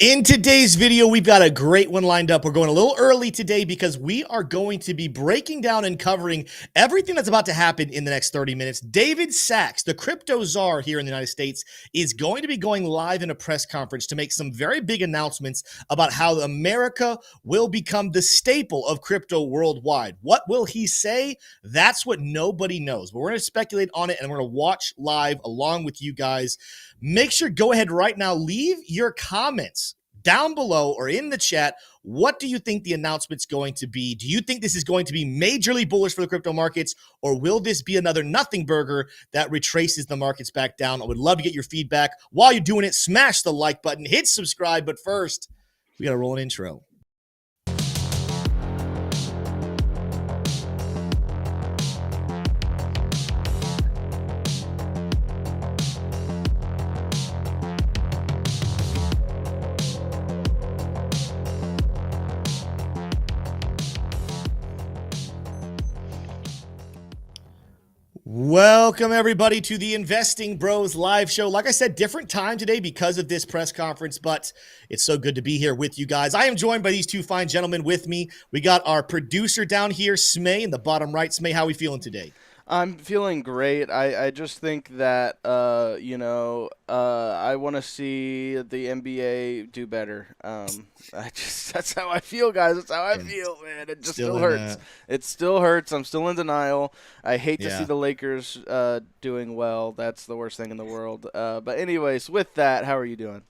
In today's video, we've got a great one lined up. We're going a little early today because we are going to be breaking down and covering everything that's about to happen in the next 30 minutes. David Sachs, the Crypto Czar here in the United States, is going to be going live in a press conference to make some very big announcements about how America will become the staple of crypto worldwide. What will he say? That's what nobody knows. But we're going to speculate on it, and we're going to watch live along with you guys. Make sure, go ahead right now, leave your comments down below or in the chat. What do you think the announcement's going to be? Do you think this is going to be majorly bullish for the crypto markets, or will this be another nothing burger that retraces the markets back down? I would love to get your feedback. While you're doing it, smash the like button, hit subscribe. But first, we got to roll an intro. Welcome, everybody, to the Investing Bros live show. Like I said, different time today because of this press conference, but it's so good to be here with you guys. I am joined by these two fine gentlemen with me. We got our producer down here, Smay, in the bottom right. Smay, how are we feeling today? I'm feeling great. I just think that, I want to see the NBA do better. That's how I feel, guys. That's how I feel, man. It just still hurts. It still hurts. I'm still in denial. I hate to see the Lakers doing well. That's the worst thing in the world. But anyways, with that, how are you doing?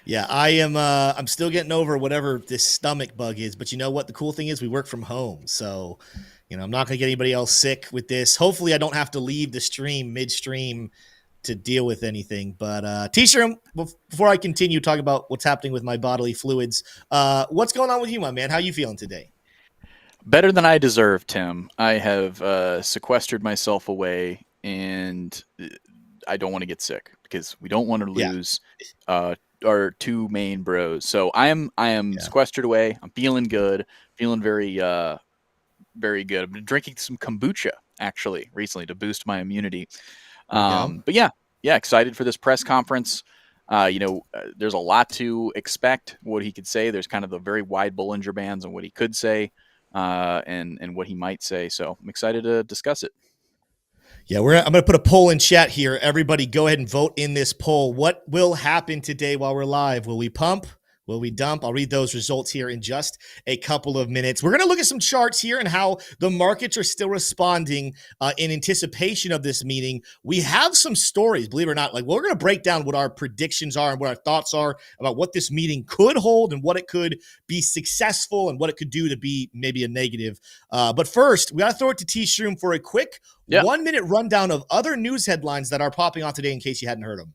Yeah, I am. I'm still getting over whatever this stomach bug is. But you know what? The cool thing is we work from home. So, I'm not going to get anybody else sick with this. Hopefully, I don't have to leave the stream midstream to deal with anything. But T-shirt, before I continue talking about what's happening with my bodily fluids, what's going on with you, my man? How you feeling today? Better than I deserve, Tim. I have sequestered myself away, and I don't want to get sick because we don't want to lose our two main bros. So I am sequestered away. I'm feeling good, feeling very very good. I've been drinking some kombucha actually recently to boost my immunity. But yeah, excited for this press conference. There's a lot to expect what he could say. There's kind of the very wide Bollinger Bands on what he could say and what he might say. So I'm excited to discuss it. Yeah, I'm going to put a poll in chat here. Everybody go ahead and vote in this poll. What will happen today while we're live? Will we pump? Will we dump? I'll read those results here in just a couple of minutes. We're going to look at some charts here and how the markets are still responding in anticipation of this meeting. We have some stories, believe it or not. We're going to break down what our predictions are and what our thoughts are about what this meeting could hold and what it could be successful and what it could do to be maybe a negative. But first, we got to throw it to T-Shroom for a quick 1 minute rundown of other news headlines that are popping off today in case you hadn't heard them.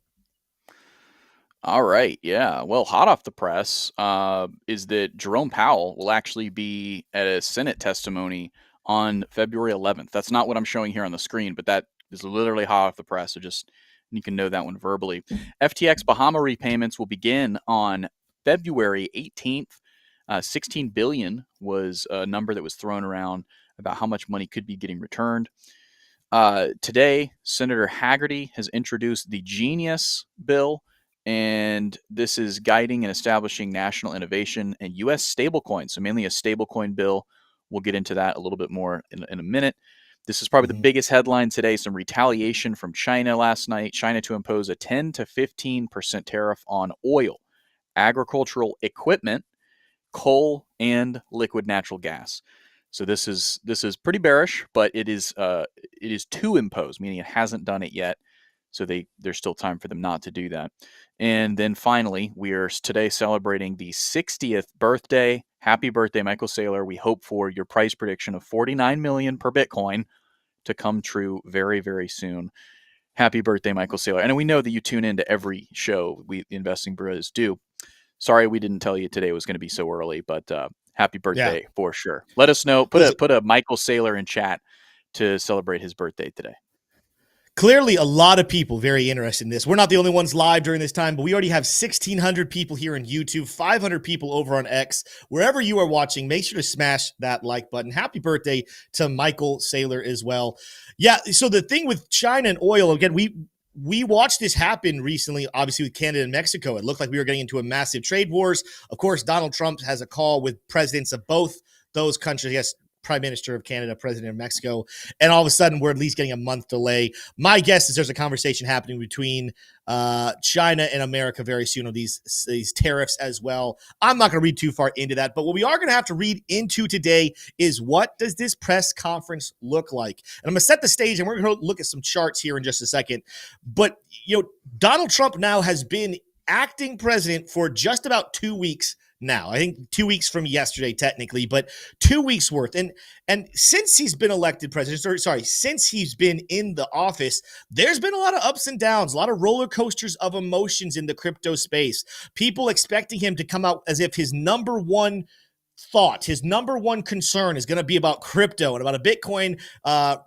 All right. Yeah. Well, hot off the press is that Jerome Powell will actually be at a Senate testimony on February 11th. That's not what I'm showing here on the screen, but that is literally hot off the press. So just you can know that one verbally. FTX Bahama repayments will begin on February 18th. 16 billion was a number that was thrown around about how much money could be getting returned. Today, Senator Hagerty has introduced the Genius bill. And this is guiding and establishing national innovation and U.S. stablecoins. So mainly a stablecoin bill. We'll get into that a little bit more in a minute. This is probably the biggest headline today. Some retaliation from China last night. China to impose a 10 to 15% tariff on oil, agricultural equipment, coal, and liquid natural gas. So this is pretty bearish, but it is to impose, meaning it hasn't done it yet. So there's still time for them not to do that. And then finally, we are today celebrating the 60th birthday. Happy birthday, Michael Saylor. We hope for your price prediction of 49 million per Bitcoin to come true very, very soon. Happy birthday, Michael Saylor. And we know that you tune into every show we Investing Bros do. Sorry we didn't tell you today was going to be so early, but happy birthday for sure. Let us know. Put a Michael Saylor in chat to celebrate his birthday today. Clearly, a lot of people very interested in this. We're not the only ones live during this time, but we already have 1,600 people here on YouTube, 500 people over on X. Wherever you are watching, make sure to smash that like button. Happy birthday to Michael Saylor as well. Yeah, so the thing with China and oil, again, we watched this happen recently, obviously with Canada and Mexico. It looked like we were getting into a massive trade wars. Of course, Donald Trump has a call with presidents of both those countries. Yes, Prime Minister of Canada, President of Mexico, and all of a sudden we're at least getting a month delay. My guess is there's a conversation happening between China and America very soon on these tariffs as well. I'm not going to read too far into that, but what we are going to have to read into today is what does this press conference look like? And I'm going to set the stage, and we're going to look at some charts here in just a second. But Donald Trump now has been acting president for just about 2 weeks now. I think 2 weeks from yesterday, technically, but 2 weeks worth. And since he's been elected president, since he's been in the office, there's been a lot of ups and downs, a lot of roller coasters of emotions in the crypto space. People expecting him to come out as if his number one thought, his number one concern is going to be about crypto and about a Bitcoin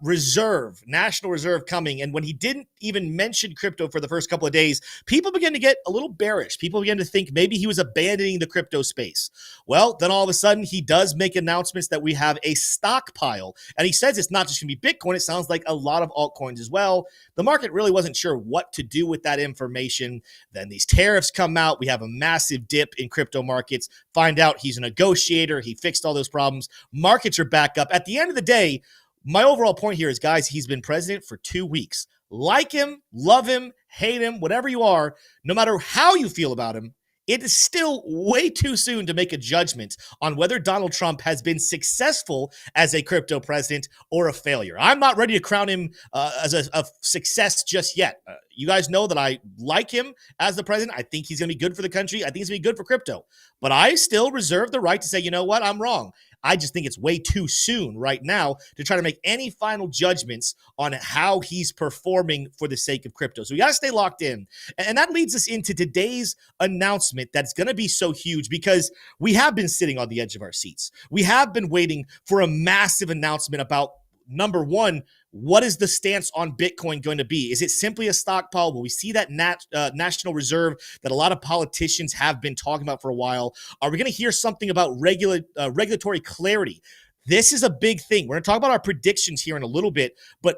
reserve, national reserve coming. And when he didn't even mention crypto for the first couple of days, people began to get a little bearish. People began to think maybe he was abandoning the crypto space. Well, then all of a sudden he does make announcements that we have a stockpile. And he says it's not just going to be Bitcoin. It sounds like a lot of altcoins as well. The market really wasn't sure what to do with that information. Then these tariffs come out. We have a massive dip in crypto markets. Find out he's a negotiator. He fixed all those problems. Markets are back up. At the end of the day, my overall point here is, guys, he's been president for 2 weeks. Like him, love him, hate him, whatever you are, no matter how you feel about him, it is still way too soon to make a judgment on whether Donald Trump has been successful as a crypto president or a failure. I'm not ready to crown him as a success just yet. You guys know that I like him as the president. I think he's going to be good for the country. I think he's going to be good for crypto. But I still reserve the right to say, you know what, I'm wrong. I just think it's way too soon right now to try to make any final judgments on how he's performing for the sake of crypto. So we got to stay locked in. And that leads us into today's announcement that's going to be so huge because we have been sitting on the edge of our seats. We have been waiting for a massive announcement about, number one, what is the stance on Bitcoin going to be? Is it simply a stockpile? Will we see that national reserve that a lot of politicians have been talking about for a while? Are we going to hear something about regulatory clarity? This is a big thing. We're going to talk about our predictions here in a little bit, but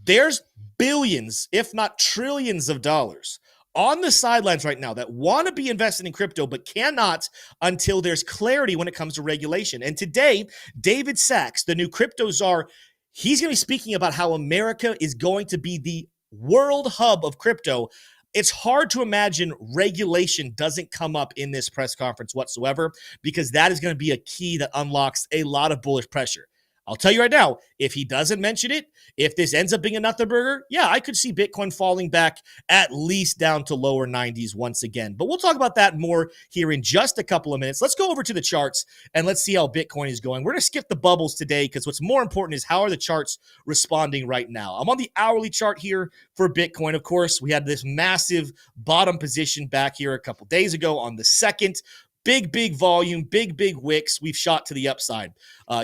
there's billions, if not trillions of dollars on the sidelines right now that want to be invested in crypto but cannot until there's clarity when it comes to regulation. And today, David Sachs, the new Crypto Czar, he's going to be speaking about how America is going to be the world hub of crypto. It's hard to imagine regulation doesn't come up in this press conference whatsoever, because that is going to be a key that unlocks a lot of bullish pressure. I'll tell you right now, if he doesn't mention it, if this ends up being a nothing burger, yeah, I could see Bitcoin falling back at least down to lower 90s once again. But we'll talk about that more here in just a couple of minutes. Let's go over to the charts and let's see how Bitcoin is going. We're going to skip the bubbles today because what's more important is how are the charts responding right now. I'm on the hourly chart here for Bitcoin. Of course, we had this massive bottom position back here a couple days ago on the 2nd. Big volume, big wicks. We've shot to the upside.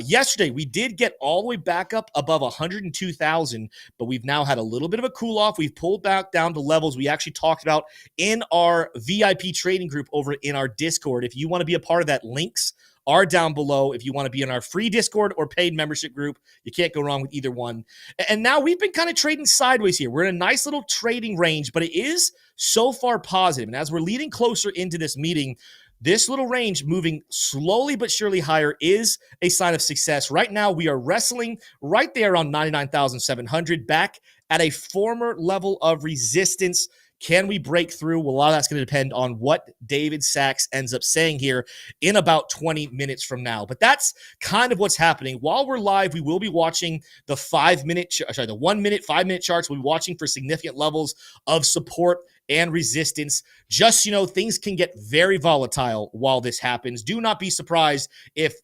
Yesterday, we did get all the way back up above 102,000, but we've now had a little bit of a cool off. We've pulled back down to levels we actually talked about in our VIP trading group over in our Discord. If you want to be a part of that, links are down below. If you want to be in our free Discord or paid membership group, you can't go wrong with either one. And now we've been kind of trading sideways here. We're in a nice little trading range, but it is so far positive. And as we're leading closer into this meeting, this little range moving slowly but surely higher is a sign of success. Right now, we are wrestling right there around 99,700, back at a former level of resistance. Can we break through? Well, a lot of that's going to depend on what David Sachs ends up saying here in about 20 minutes from now. But that's kind of what's happening. While we're live, we will be watching the 1 minute, 5 minute charts. We'll be watching for significant levels of support and resistance. Just, things can get very volatile while this happens. Do not be surprised if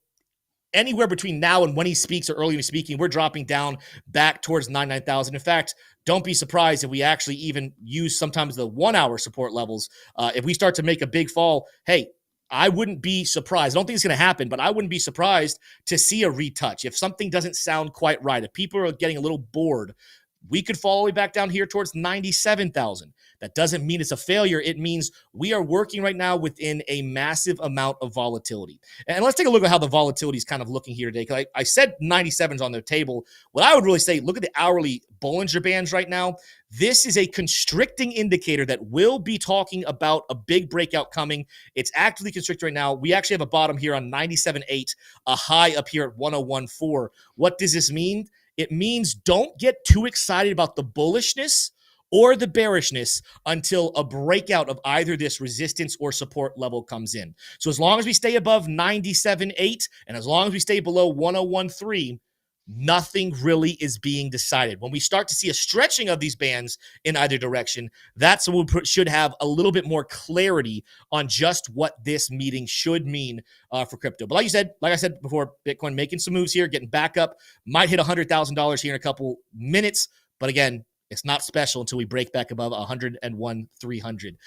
anywhere between now and when he speaks or early in speaking, we're dropping down back towards 99,000. In fact, don't be surprised if we actually even use sometimes the 1 hour support levels. If we start to make a big fall, hey, I wouldn't be surprised. I don't think it's going to happen, but I wouldn't be surprised to see a retouch. If something doesn't sound quite right, if people are getting a little bored, We could fall all the way back down here towards 97,000. That doesn't mean it's a failure. It means we are working right now within a massive amount of volatility. And let's take a look at how the volatility is kind of looking here today. Because I said 97 is on the table. What I would really say, look at the hourly Bollinger Bands right now. This is a constricting indicator that will be talking about a big breakout coming. It's actively constricted right now. We actually have a bottom here on 97.8, a high up here at 101.4. What does this mean? It means don't get too excited about the bullishness or the bearishness until a breakout of either this resistance or support level comes in. So as long as we stay above 97.8 and as long as we stay below 101.3, nothing really is being decided. When we start to see a stretching of these bands in either direction, that's when we should have a little bit more clarity on just what this meeting should mean for crypto. But like I said before, Bitcoin making some moves here, getting back up, might hit $100,000 here in a couple minutes. But again, it's not special until we break back above 101,300.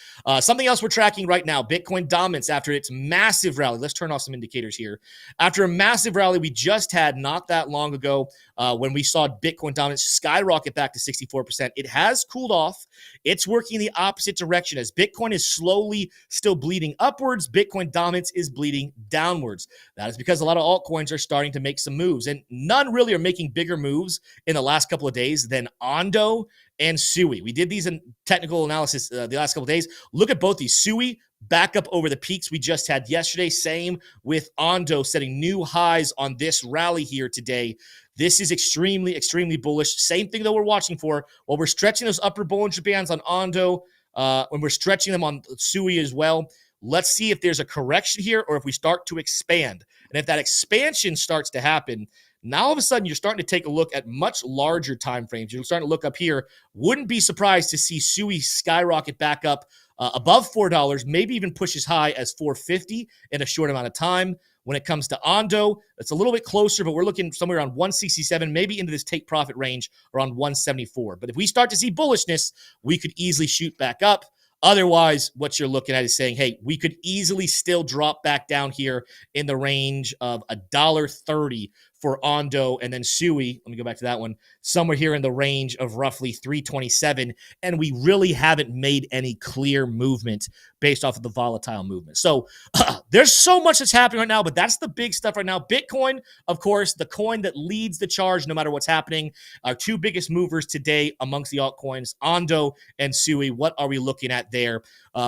Something else we're tracking right now, Bitcoin dominance after its massive rally. Let's turn off some indicators here. After a massive rally we just had not that long ago, when we saw Bitcoin dominance skyrocket back to 64%, it has cooled off. It's working the opposite direction. As Bitcoin is slowly still bleeding upwards, Bitcoin dominance is bleeding downwards. That is because a lot of altcoins are starting to make some moves, and none really are making bigger moves in the last couple of days than Ondo and Sui. We did these in technical analysis the last couple of days. Look at both these. Sui back up over the peaks we just had yesterday. Same with Ondo setting new highs on this rally here today. This is extremely, extremely bullish. Same thing that we're watching for. While we're stretching those upper Bollinger Bands on Ondo, when we're stretching them on Sui as well, let's see if there's a correction here or if we start to expand. And if that expansion starts to happen, now all of a sudden you're starting to take a look at much larger time frames. You're starting to look up here. Wouldn't be surprised to see Sui skyrocket back up above $4, maybe even push as high as $4.50 in a short amount of time. When it comes to Ondo, it's a little bit closer, but we're looking somewhere around 167, maybe into this take profit range around 174. But if we start to see bullishness, we could easily shoot back up. Otherwise, what you're looking at is saying, hey, we could easily still drop back down here in the range of $1.30 for Ondo, and then Sui, let me go back to that one, somewhere here in the range of roughly 327, and we really haven't made any clear movement based off of the volatile movement. So there's so much that's happening right now, but that's the big stuff right now. Bitcoin, of course, the coin that leads the charge no matter what's happening. Our two biggest movers today amongst the altcoins, Ondo and Sui. What are we looking at there?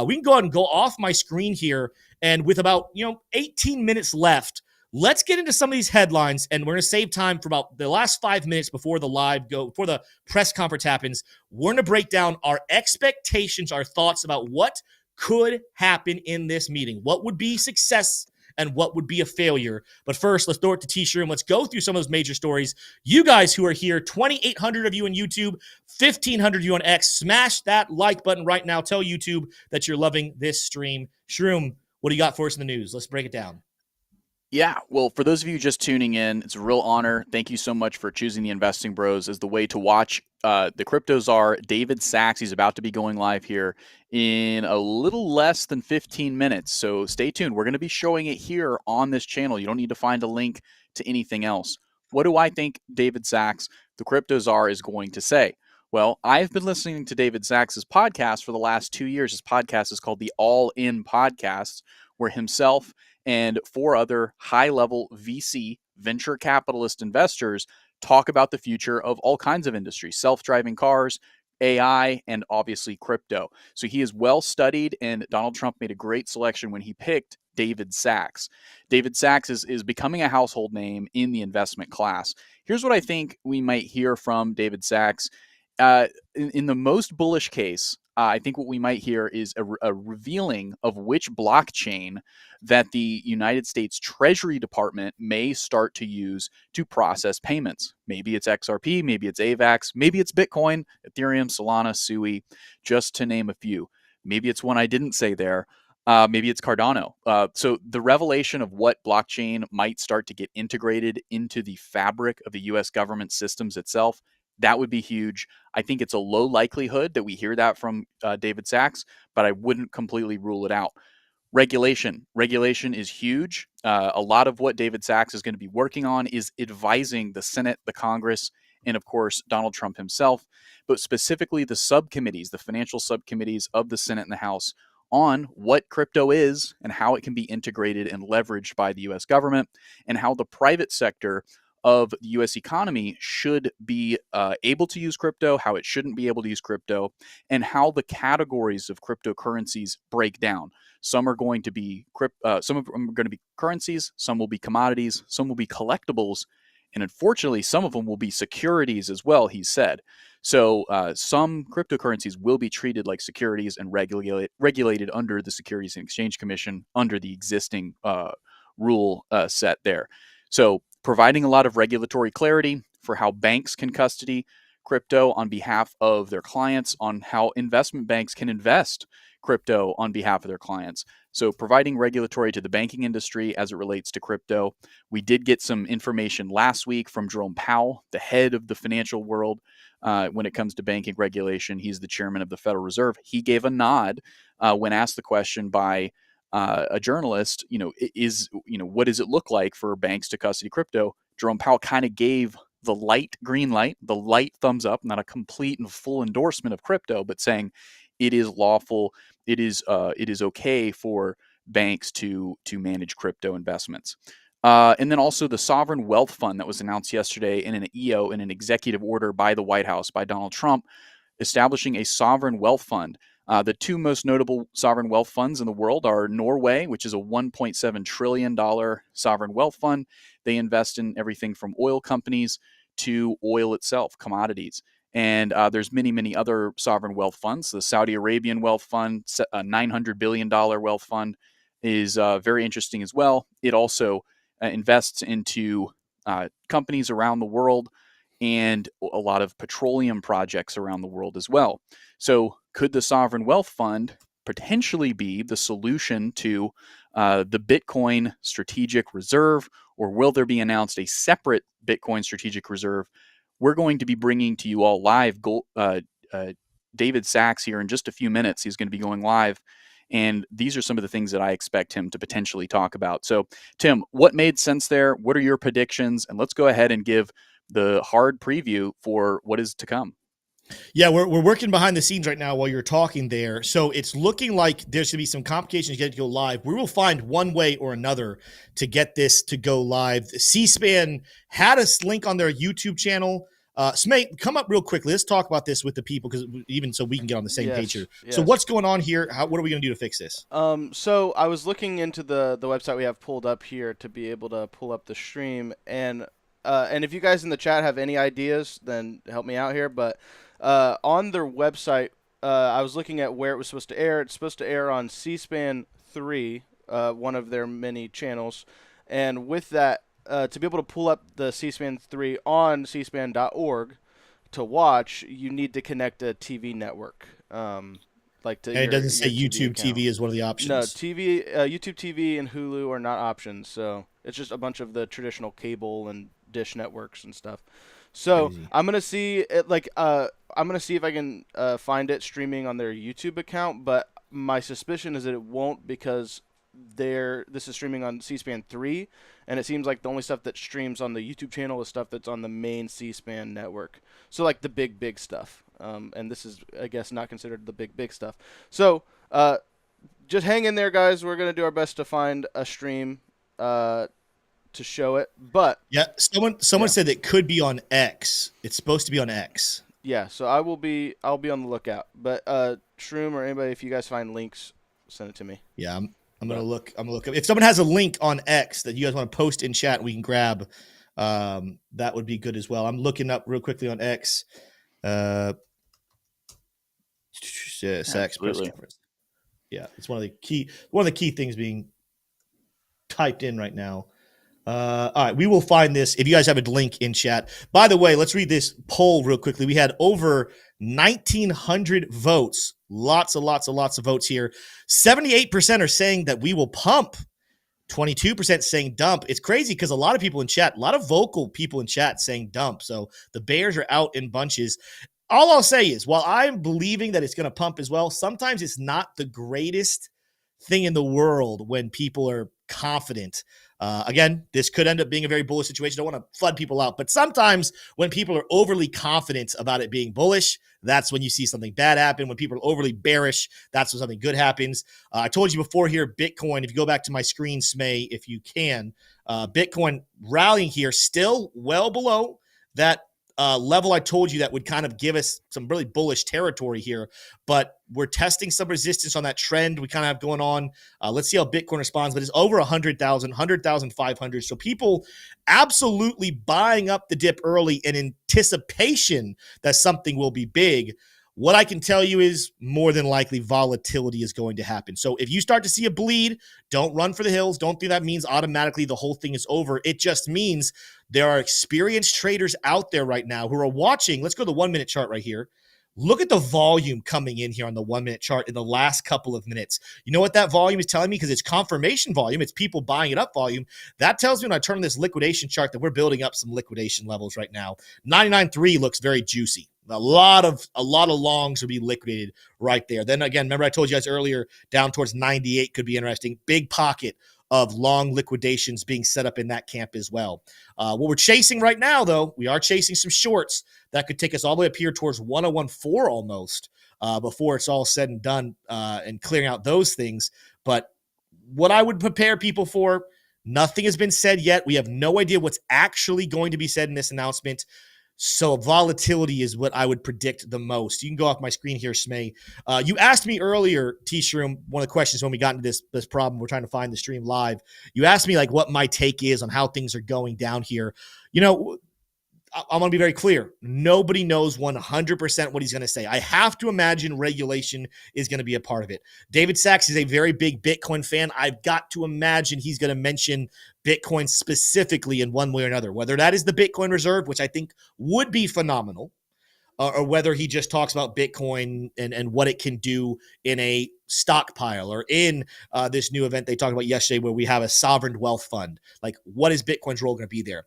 We can go ahead and go off my screen here, and with about 18 minutes left, let's get into some of these headlines, and we're going to save time for about the last 5 minutes before the press conference happens. We're going to break down our expectations, our thoughts about what could happen in this meeting. What would be success and what would be a failure? But first, let's throw it to T-Shroom. Let's go through some of those major stories. You guys who are here, 2,800 of you on YouTube, 1,500 of you on X, smash that like button right now. Tell YouTube that you're loving this stream. Shroom, what do you got for us in the news? Let's break it down. Yeah, well, for those of you just tuning in, it's a real honor. Thank you so much for choosing the Investing Bros as the way to watch the Crypto Czar, David Sachs. He's about to be going live here in a little less than 15 minutes. So stay tuned. We're going to be showing it here on this channel. You don't need to find a link to anything else. What do I think David Sachs, the Crypto Czar, is going to say? Well, I've been listening to David Sachs's podcast for the last 2 years. His podcast is called the All In Podcast, where himself and 4 other high-level VC, venture capitalist investors talk about the future of all kinds of industries, self-driving cars, AI, and obviously crypto. So he is well studied, and Donald Trump made a great selection when he picked David Sachs. David Sachs is becoming a household name in the investment class. Here's what I think we might hear from David Sachs. In the most bullish case, I think what we might hear is a revealing of which blockchain that the United States Treasury Department may start to use to process payments. Maybe it's XRP, maybe it's AVAX, maybe it's Bitcoin, Ethereum, Solana, Sui, just to name a few. Maybe it's one I didn't say there. Maybe it's Cardano. So the revelation of what blockchain might start to get integrated into the fabric of the U.S. government systems itself, that would be huge. I think it's a low likelihood that we hear that from David Sachs, but I wouldn't completely rule it out. Regulation is huge. A lot of what David Sachs is going to be working on is advising the Senate, the Congress, and of course, Donald Trump himself, but specifically the subcommittees, the financial subcommittees of the Senate and the House, on what crypto is and how it can be integrated and leveraged by the US government, and how the private sector of the US economy should be able to use crypto, how it shouldn't be able to use crypto, and how the categories of cryptocurrencies break down. Some are going to be some of them are going to be currencies, some will be commodities, some will be collectibles, and unfortunately, some of them will be securities as well, he said. So some cryptocurrencies will be treated like securities and regulated under the Securities and Exchange Commission under the existing rule set there. So providing a lot of regulatory clarity for how banks can custody crypto on behalf of their clients, on how investment banks can invest crypto on behalf of their clients. So providing regulatory to the banking industry as it relates to crypto. We did get some information last week from Jerome Powell, the head of the financial world, when it comes to banking regulation. He's the chairman of the Federal Reserve. He gave a nod when asked the question by a journalist, what does it look like for banks to custody crypto? Jerome Powell kind of gave the light green light, the light thumbs up, not a complete and full endorsement of crypto, but saying it is lawful, it is okay for banks to manage crypto investments. And then also the sovereign wealth fund that was announced yesterday in an EO, in an executive order by the White House, by Donald Trump, establishing a sovereign wealth fund. The two most notable sovereign wealth funds in the world are Norway, which is a $1.7 trillion sovereign wealth fund. They invest in everything from oil companies to oil itself, commodities. And there's many, many other sovereign wealth funds. The Saudi Arabian wealth fund, a $900 billion wealth fund, is very interesting as well. It also invests into companies around the world and a lot of petroleum projects around the world as well. So could the sovereign wealth fund potentially be the solution to the Bitcoin strategic reserve, or will there be announced a separate Bitcoin strategic reserve? We're going to be bringing to you all live David Sachs here in just a few minutes. He's going to be going live, and these are some of the things that I expect him to potentially talk about. So, Tim, what made sense there? What are your predictions? And let's go ahead and give the hard preview for what is to come. Yeah, we're working behind the scenes right now while you're talking there. So it's looking like there's going to be some complications to get it to go live. We will find one way or another to get this to go live. C-SPAN had a link on their YouTube channel. Smate, come up real quickly. Let's talk about this with the people, because even so we can get on the same page here. Yes. So what's going on here? What are we going to do to fix this? So I was looking into the website we have pulled up here to be able to pull up the stream, and if you guys in the chat have any ideas, then help me out here. But on their website, I was looking at where it was supposed to air. It's supposed to air on C-SPAN 3, one of their many channels. And with that, to be able to pull up the C-SPAN 3 on cspan.org to watch, you need to connect a TV network. And it doesn't say YouTube TV is one of the options. No, YouTube TV and Hulu are not options. So it's just a bunch of the traditional cable and dish networks and stuff. So crazy. I'm gonna see it. I'm gonna see if I can find it streaming on their YouTube account. But my suspicion is that it won't, because this is streaming on C-SPAN 3, and it seems like the only stuff that streams on the YouTube channel is stuff that's on the main C-SPAN network. So like the big stuff. And this is, I guess, not considered the big stuff. So just hang in there, guys. We're gonna do our best to find a stream to show it. But yeah, someone said it could be on X. It's supposed to be on X. Yeah, so I'll be on the lookout. But Shroom or anybody, if you guys find links, send it to me. Yeah, I'm gonna look. I'm gonna look up. If someone has a link on X that you guys want to post in chat, we can grab. That would be good as well. I'm looking up real quickly on X. Sachs press conference. Yeah, it's one of the key things being typed in right now. All right, we will find this if you guys have a link in chat. By the way, let's read this poll real quickly. We had over 1,900 votes. Lots of votes here. 78% are saying that we will pump. 22% saying dump. It's crazy because a lot of people in chat, a lot of vocal people in chat saying dump. So the bears are out in bunches. All I'll say is, while I'm believing that it's going to pump as well, sometimes it's not the greatest thing in the world when people are confident Again, this could end up being a very bullish situation. I don't want to flood people out, but sometimes when people are overly confident about it being bullish, that's when you see something bad happen. When people are overly bearish, that's when something good happens. I told you before here, Bitcoin, if you go back to my screen, Smay, if you can, Bitcoin rallying here, still well below that level I told you that would kind of give us some really bullish territory here, but we're testing some resistance on that trend we kind of have going on. Let's see how Bitcoin responds, but it's over 100,000, 100,500. So people absolutely buying up the dip early in anticipation that something will be big. What I can tell you is more than likely volatility is going to happen. So if you start to see a bleed, don't run for the hills. Don't think that means automatically the whole thing is over. It just means there are experienced traders out there right now who are watching. Let's go to the 1 minute chart right here. Look at the volume coming in here on the 1 minute chart in the last couple of minutes. You know what that volume is telling me? Because it's confirmation volume. It's people buying it up volume. That tells me when I turn on this liquidation chart that we're building up some liquidation levels right now. 99.3 looks very juicy. A lot of longs will be liquidated right there. Then again, remember I told you guys earlier, down towards 98 could be interesting. Big pocket of long liquidations being set up in that camp as well. What we're chasing right now, though, we are chasing some shorts that could take us all the way up here towards 101.4 almost before it's all said and done and clearing out those things. But what I would prepare people for, nothing has been said yet. We have no idea what's actually going to be said in this announcement. So volatility is what I would predict the most. You can go off my screen here, Smay. You asked me earlier, T-Shroom, one of the questions when we got into this problem, we're trying to find the stream live. You asked me like what my take is on how things are going down here. You know, I'm going to be very clear. Nobody knows 100% what he's going to say. I have to imagine regulation is going to be a part of it. David Sachs is a very big Bitcoin fan. I've got to imagine he's going to mention Bitcoin specifically in one way or another, whether that is the Bitcoin reserve, which I think would be phenomenal, or whether he just talks about Bitcoin and what it can do in a stockpile or in this new event they talked about yesterday where we have a sovereign wealth fund. Like, what is Bitcoin's role going to be there?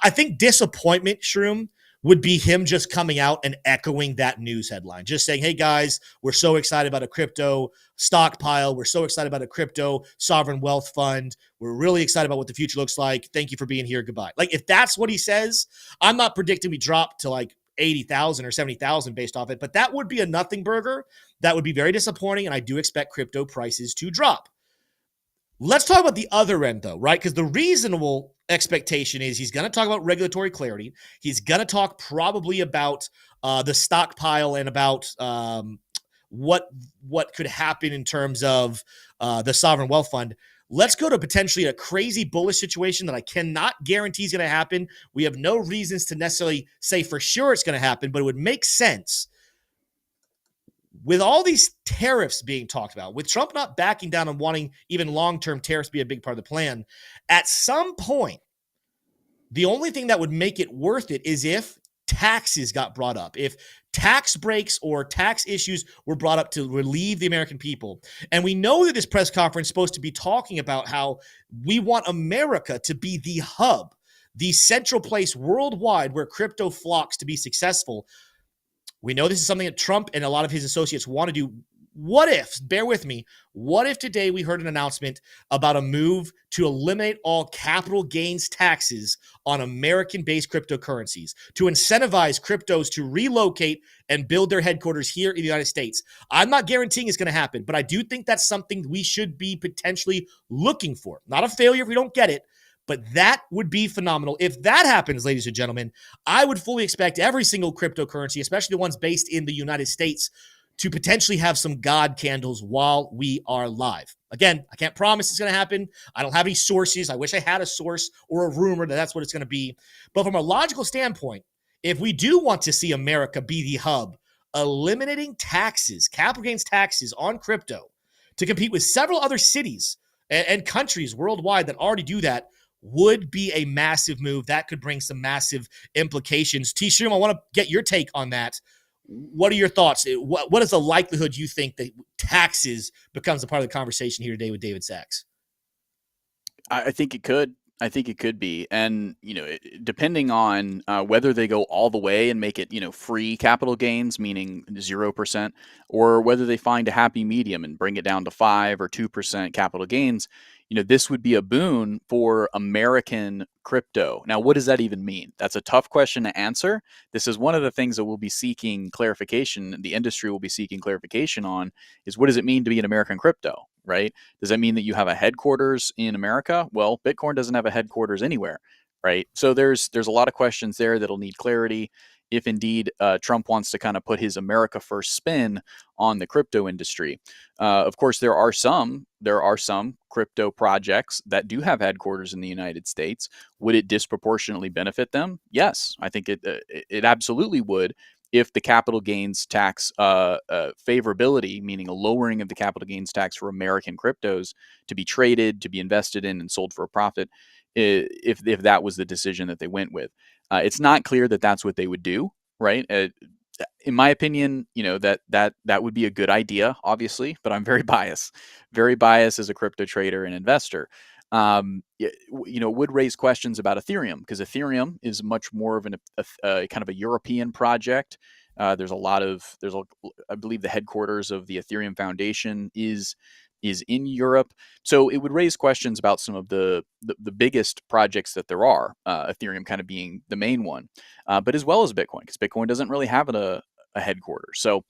I think disappointment, Shroom, would be him just coming out and echoing that news headline. Just saying, hey, guys, we're so excited about a crypto stockpile. We're so excited about a crypto sovereign wealth fund. We're really excited about what the future looks like. Thank you for being here. Goodbye. Like, if that's what he says, I'm not predicting we drop to like 80,000 or 70,000 based off it, but that would be a nothing burger. That would be very disappointing, and I do expect crypto prices to drop. Let's talk about the other end, though, right? Because the reasonable expectation is he's going to talk about regulatory clarity. He's going to talk probably about the stockpile and about what could happen in terms of the sovereign wealth fund. Let's go to potentially a crazy bullish situation that I cannot guarantee is going to happen. We have no reasons to necessarily say for sure it's going to happen, but it would make sense. With all these tariffs being talked about, with Trump not backing down and wanting even long-term tariffs to be a big part of the plan, at some point, the only thing that would make it worth it is if taxes got brought up, if tax breaks or tax issues were brought up to relieve the American people. And we know that this press conference is supposed to be talking about how we want America to be the hub, the central place worldwide where crypto flocks to be successful. We know this is something that Trump and a lot of his associates want to do. What if, bear with me, what if today we heard an announcement about a move to eliminate all capital gains taxes on American-based cryptocurrencies, to incentivize cryptos to relocate and build their headquarters here in the United States? I'm not guaranteeing it's going to happen, but I do think that's something we should be potentially looking for. Not a failure if we don't get it, but that would be phenomenal. If that happens, ladies and gentlemen, I would fully expect every single cryptocurrency, especially the ones based in the United States, to potentially have some God candles while we are live. Again, I can't promise it's going to happen. I don't have any sources. I wish I had a source or a rumor that that's what it's going to be. But from a logical standpoint, if we do want to see America be the hub, eliminating taxes, capital gains taxes on crypto to compete with several other cities and countries worldwide that already do that would be a massive move. That could bring some massive implications. T-Shroom, I want to get your take on that. What are your thoughts? What is the likelihood you think that taxes becomes a part of the conversation here today with David Sachs? I think it could. I think it could be. And, depending on whether they go all the way and make it, free capital gains, meaning 0%, or whether they find a happy medium and bring it down to 5 or 2% capital gains, this would be a boon for American crypto. Now, what does that even mean? That's a tough question to answer. This is one of the things that we'll be seeking clarification, the industry will be seeking clarification on, is what does it mean to be an American crypto, right? Does that mean that you have a headquarters in America? Well, Bitcoin doesn't have a headquarters anywhere, right? So there's a lot of questions there that'll need clarity if indeed Trump wants to kind of put his America first spin on the crypto industry. Of course, there are some crypto projects that do have headquarters in the United States. Would it disproportionately benefit them? Yes, I think it absolutely would. If the capital gains tax favorability, meaning a lowering of the capital gains tax for American cryptos to be traded, to be invested in, and sold for a profit, if that was the decision that they went with, it's not clear that that's what they would do, right? In my opinion, that would be a good idea, obviously, but I'm very biased as a crypto trader and investor. Would raise questions about Ethereum, because Ethereum is much more of a kind of a European project. I believe the headquarters of the Ethereum Foundation is in Europe. So it would raise questions about some of the biggest projects that there are, Ethereum kind of being the main one, but as well as Bitcoin, because Bitcoin doesn't really have a headquarters. So,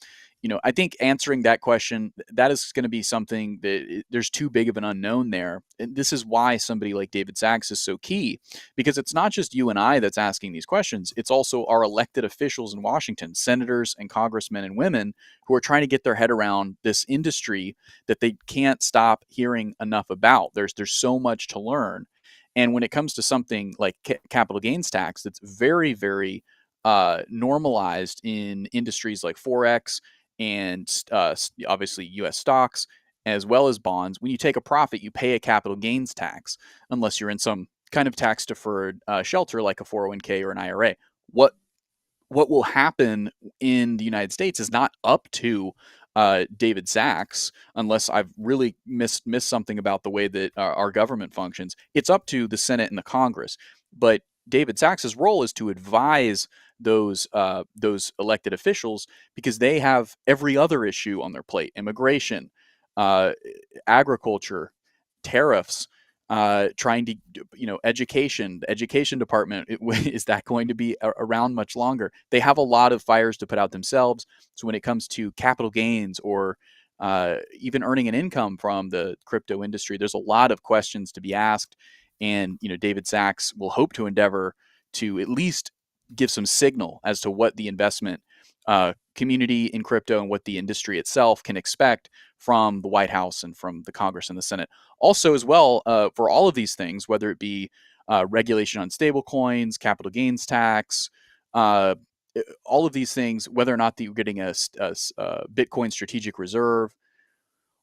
I think answering that question, that is going to be something that there's too big of an unknown there. And this is why somebody like David Sachs is so key, because it's not just you and I that's asking these questions. It's also our elected officials in Washington, senators and congressmen and women, who are trying to get their head around this industry that they can't stop hearing enough about. There's so much to learn. And when it comes to something like capital gains tax, that's very, very normalized in industries like Forex and obviously U.S. stocks, as well as bonds. When you take a profit, you pay a capital gains tax, unless you're in some kind of tax deferred shelter like a 401k or an IRA. What will happen in the United States is not up to David Sachs, unless I've really missed something about the way that our government functions. It's up to the Senate and the Congress. But David Sachs's role is to advise those elected officials, because they have every other issue on their plate: immigration, uh, agriculture, tariffs, trying to, education. The education department, is that going to be around much longer? They have a lot of fires to put out themselves. So when it comes to capital gains, or even earning an income from the crypto industry, there's a lot of questions to be asked. And David Sachs will hope to endeavor to at least give some signal as to what the investment community in crypto and what the industry itself can expect from the White House and from the Congress and the Senate. Also, as well, for all of these things, whether it be regulation on stable coins, capital gains tax, all of these things, whether or not that you're getting a Bitcoin strategic reserve,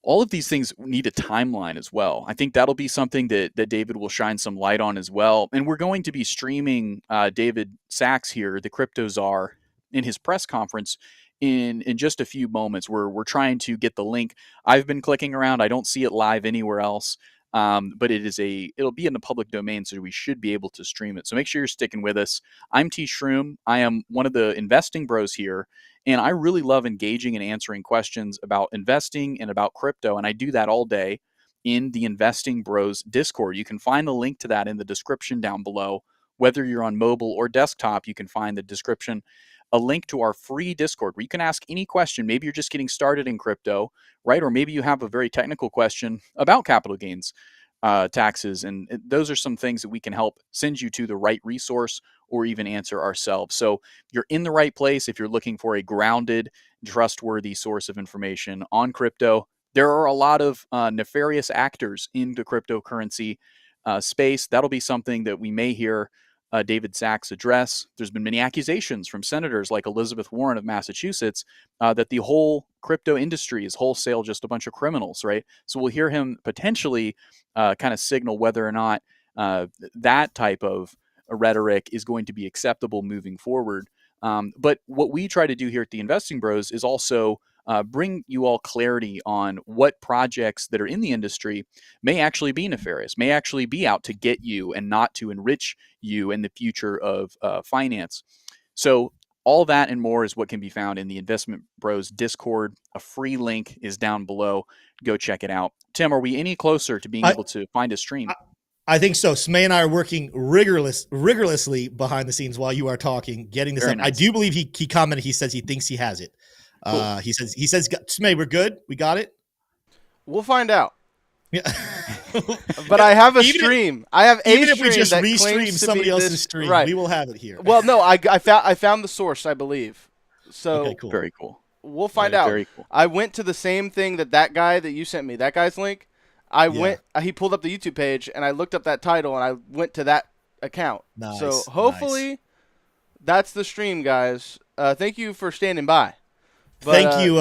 all of these things need a timeline as well. I think that'll be something that David will shine some light on as well. And we're going to be streaming David Sachs here, the Crypto Czar, in his press conference in just a few moments. We're trying to get the link. I've been clicking around. I don't see it live anywhere else. But it'll be in the public domain, so we should be able to stream it. So make sure you're sticking with us. I'm T Shroom. I am one of the investing bros here, and I really love engaging and answering questions about investing and about crypto. And I do that all day in the Investing Bros Discord. You can find the link to that in the description down below. Whether you're on mobile or desktop, you can find the description a link to our free Discord where you can ask any question. Maybe you're just getting started in crypto, right? Or maybe you have a very technical question about capital gains taxes. And those are some things that we can help send you to the right resource, or even answer ourselves. So you're in the right place if you're looking for a grounded, trustworthy source of information on crypto. There are a lot of nefarious actors in the cryptocurrency space. That'll be something that we may hear David Sachs address. There's been many accusations from senators like Elizabeth Warren of Massachusetts that the whole crypto industry is wholesale just a bunch of criminals, right? So we'll hear him potentially kind of signal whether or not that type of rhetoric is going to be acceptable moving forward. But what we try to do here at the Investing Bros is also bring you all clarity on what projects that are in the industry may actually be nefarious, may actually be out to get you and not to enrich you in the future of finance. So All that and more is what can be found in the Investment Bros Discord. A free link is down below. Go check it out. Tim, are we any closer to being able to find a stream? I think so. Smay and I are working rigorously behind the scenes while you are talking, getting this Very up. nice. I do believe he commented. He says he thinks he has it. Cool. He says, Smay, we're good. We got it. We'll find out. Yeah. But I have a Even stream. I have a Even if stream we just that restream claims to somebody be else's this, stream, right. we will have it here. Well, no, I found the source, I believe. So Okay, cool. Very cool. We'll find out. Very cool. I went to the same thing that guy that you sent me, that guy's link. He pulled up the YouTube page, and I looked up that title, and I went to that account. Nice, So hopefully that's the stream, guys. Thank you for standing by. But, thank you,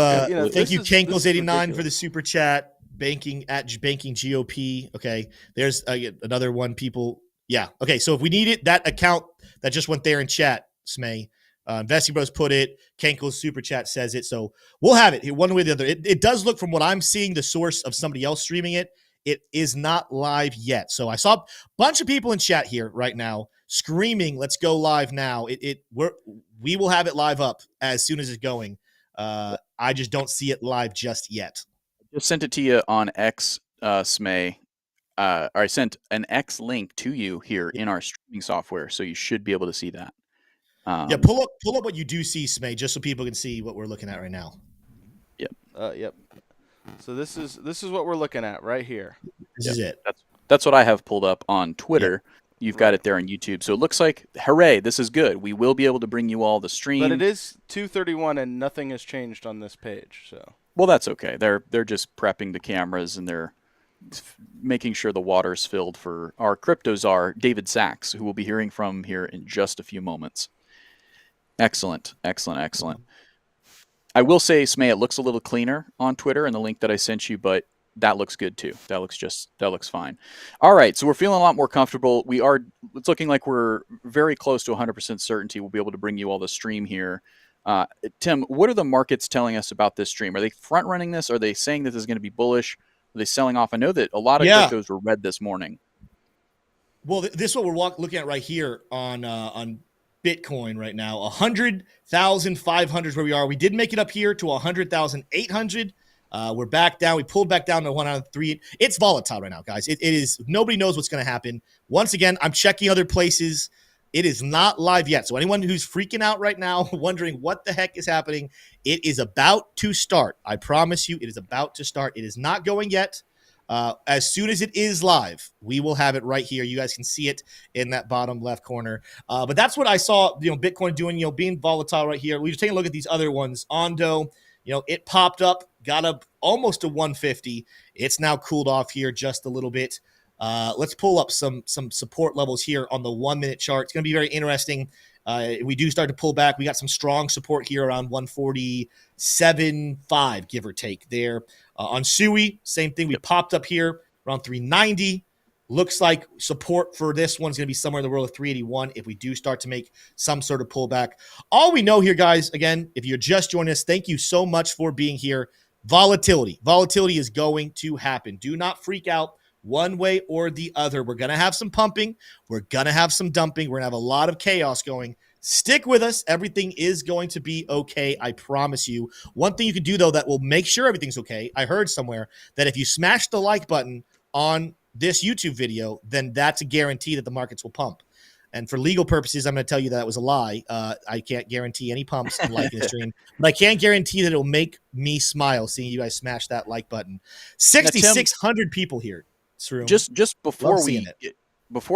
this is Kankles89 for the ridiculous. super chat. Banking GOP. Okay, there's another one. People, yeah. Okay, so if we need it, that account that just went there in chat, Smay. Investing Bros put it. Kankles super chat says it. So we'll have it one way or the other. It does look, from what I'm seeing, the source of somebody else streaming it. It is not live yet. So I saw a bunch of people in chat here right now screaming, "Let's go live now!" We will have it live up as soon as it's going. I just don't see it live just yet. Just sent it to you on X, Smay. Or I sent an X link to you here in our streaming software, so you should be able to see that. Yeah, pull up what you do see, Smay, just so people can see what we're looking at right now. Yep. Yep. So this is what we're looking at right here. This is it. That's what I have pulled up on Twitter. Yep. You've got it there on YouTube. So it looks like, hooray, this is good. We will be able to bring you all the stream. But it is 2:31 and nothing has changed on this page. So well, that's okay. They're just prepping the cameras, and they're making sure the water's filled for our Crypto Czar, David Sachs, who we'll be hearing from here in just a few moments. Excellent. I will say, Smay, it looks a little cleaner on Twitter in the link that I sent you, but that looks good too. That looks fine. All right, so we're feeling a lot more comfortable. It's looking like we're very close to 100% certainty we'll be able to bring you all the stream here. Tim, what are the markets telling us about this stream? Are they front running this? Are they saying that this is going to be bullish? Are they selling off? I know that a lot of cryptos were red this morning. Well, this is what we're looking at right here on Bitcoin right now. 100,500 is where we are. We did make it up here to 100,800. We're back down. We pulled back down to 103. It's volatile right now, guys. It is. Nobody knows what's going to happen. Once again, I'm checking other places. It is not live yet. So anyone who's freaking out right now, wondering what the heck is happening, it is about to start. I promise you, it is about to start. It is not going yet. As soon as it is live, we will have it right here. You guys can see it in that bottom left corner. But that's what I saw, Bitcoin doing, being volatile right here. We just take a look at these other ones. Ondo, it popped up, got up almost to 150. It's now cooled off here just a little bit. Let's pull up some support levels here on the 1 minute chart. It's going to be very interesting. We do start to pull back. We got some strong support here around 147.5, give or take there. On SUI, same thing. We popped up here around 390. Looks like support for this one's going to be somewhere in the world of 381 if we do start to make some sort of pullback. All we know here, guys, again, if you're just joining us, thank you so much for being here. Volatility is going to happen. Do not freak out one way or the other. We're going to have some pumping. We're going to have some dumping. We're going to have a lot of chaos going. Stick with us. Everything is going to be okay. I promise you. One thing you can do, though, that will make sure everything's okay. I heard somewhere that if you smash the like button on this YouTube video, then that's a guarantee that the markets will pump. And for legal purposes, I'm going to tell you that was a lie. I can't guarantee any pumps in liking the stream, but I can guarantee that it'll make me smile seeing you guys smash that like button. 6,600 people here. Just before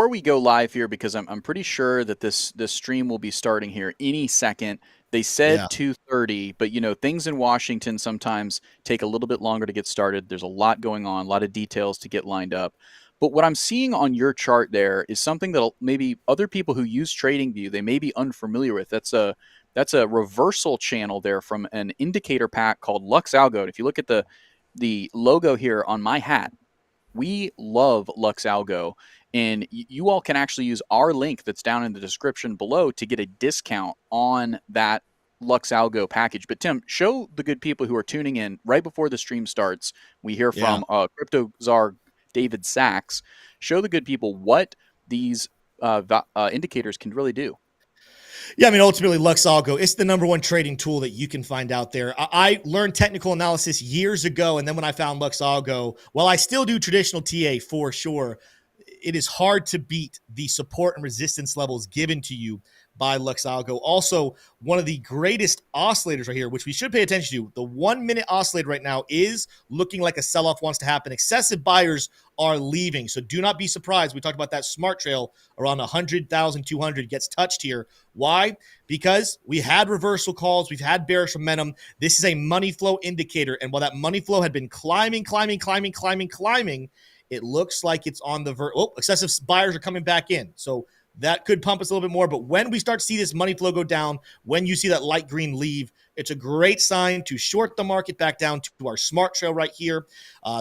we go live here, because I'm pretty sure that this stream will be starting here any second. They said 2:30, but things in Washington sometimes take a little bit longer to get started. There's a lot going on, a lot of details to get lined up. But what I'm seeing on your chart there is something that maybe other people who use TradingView, they may be unfamiliar with. That's a reversal channel there from an indicator pack called Lux Algo. And if you look at the logo here on my hat, we love Lux Algo, and you all can actually use our link that's down in the description below to get a discount on that Lux Algo package. But Tim, show the good people who are tuning in right before the stream starts. We hear from Crypto Czar David Sachs. Show the good people what these indicators can really do. Yeah, I mean, ultimately, Luxalgo, it's the number one trading tool that you can find out there. I learned technical analysis years ago, and then when I found Luxalgo, while I still do traditional TA for sure, it is hard to beat the support and resistance levels given to you by Luxalgo. Also, one of the greatest oscillators right here, which we should pay attention to. The 1 minute oscillator right now is looking like a sell-off wants to happen. Excessive buyers are leaving. So do not be surprised. We talked about that smart trail around 100,200 gets touched here. Why? Because we had reversal calls. We've had bearish momentum. This is a money flow indicator. And while that money flow had been climbing, it looks like it's on the excessive buyers are coming back in. So that could pump us a little bit more. But when we start to see this money flow go down, when you see that light green leave, it's a great sign to short the market back down to our smart trail right here.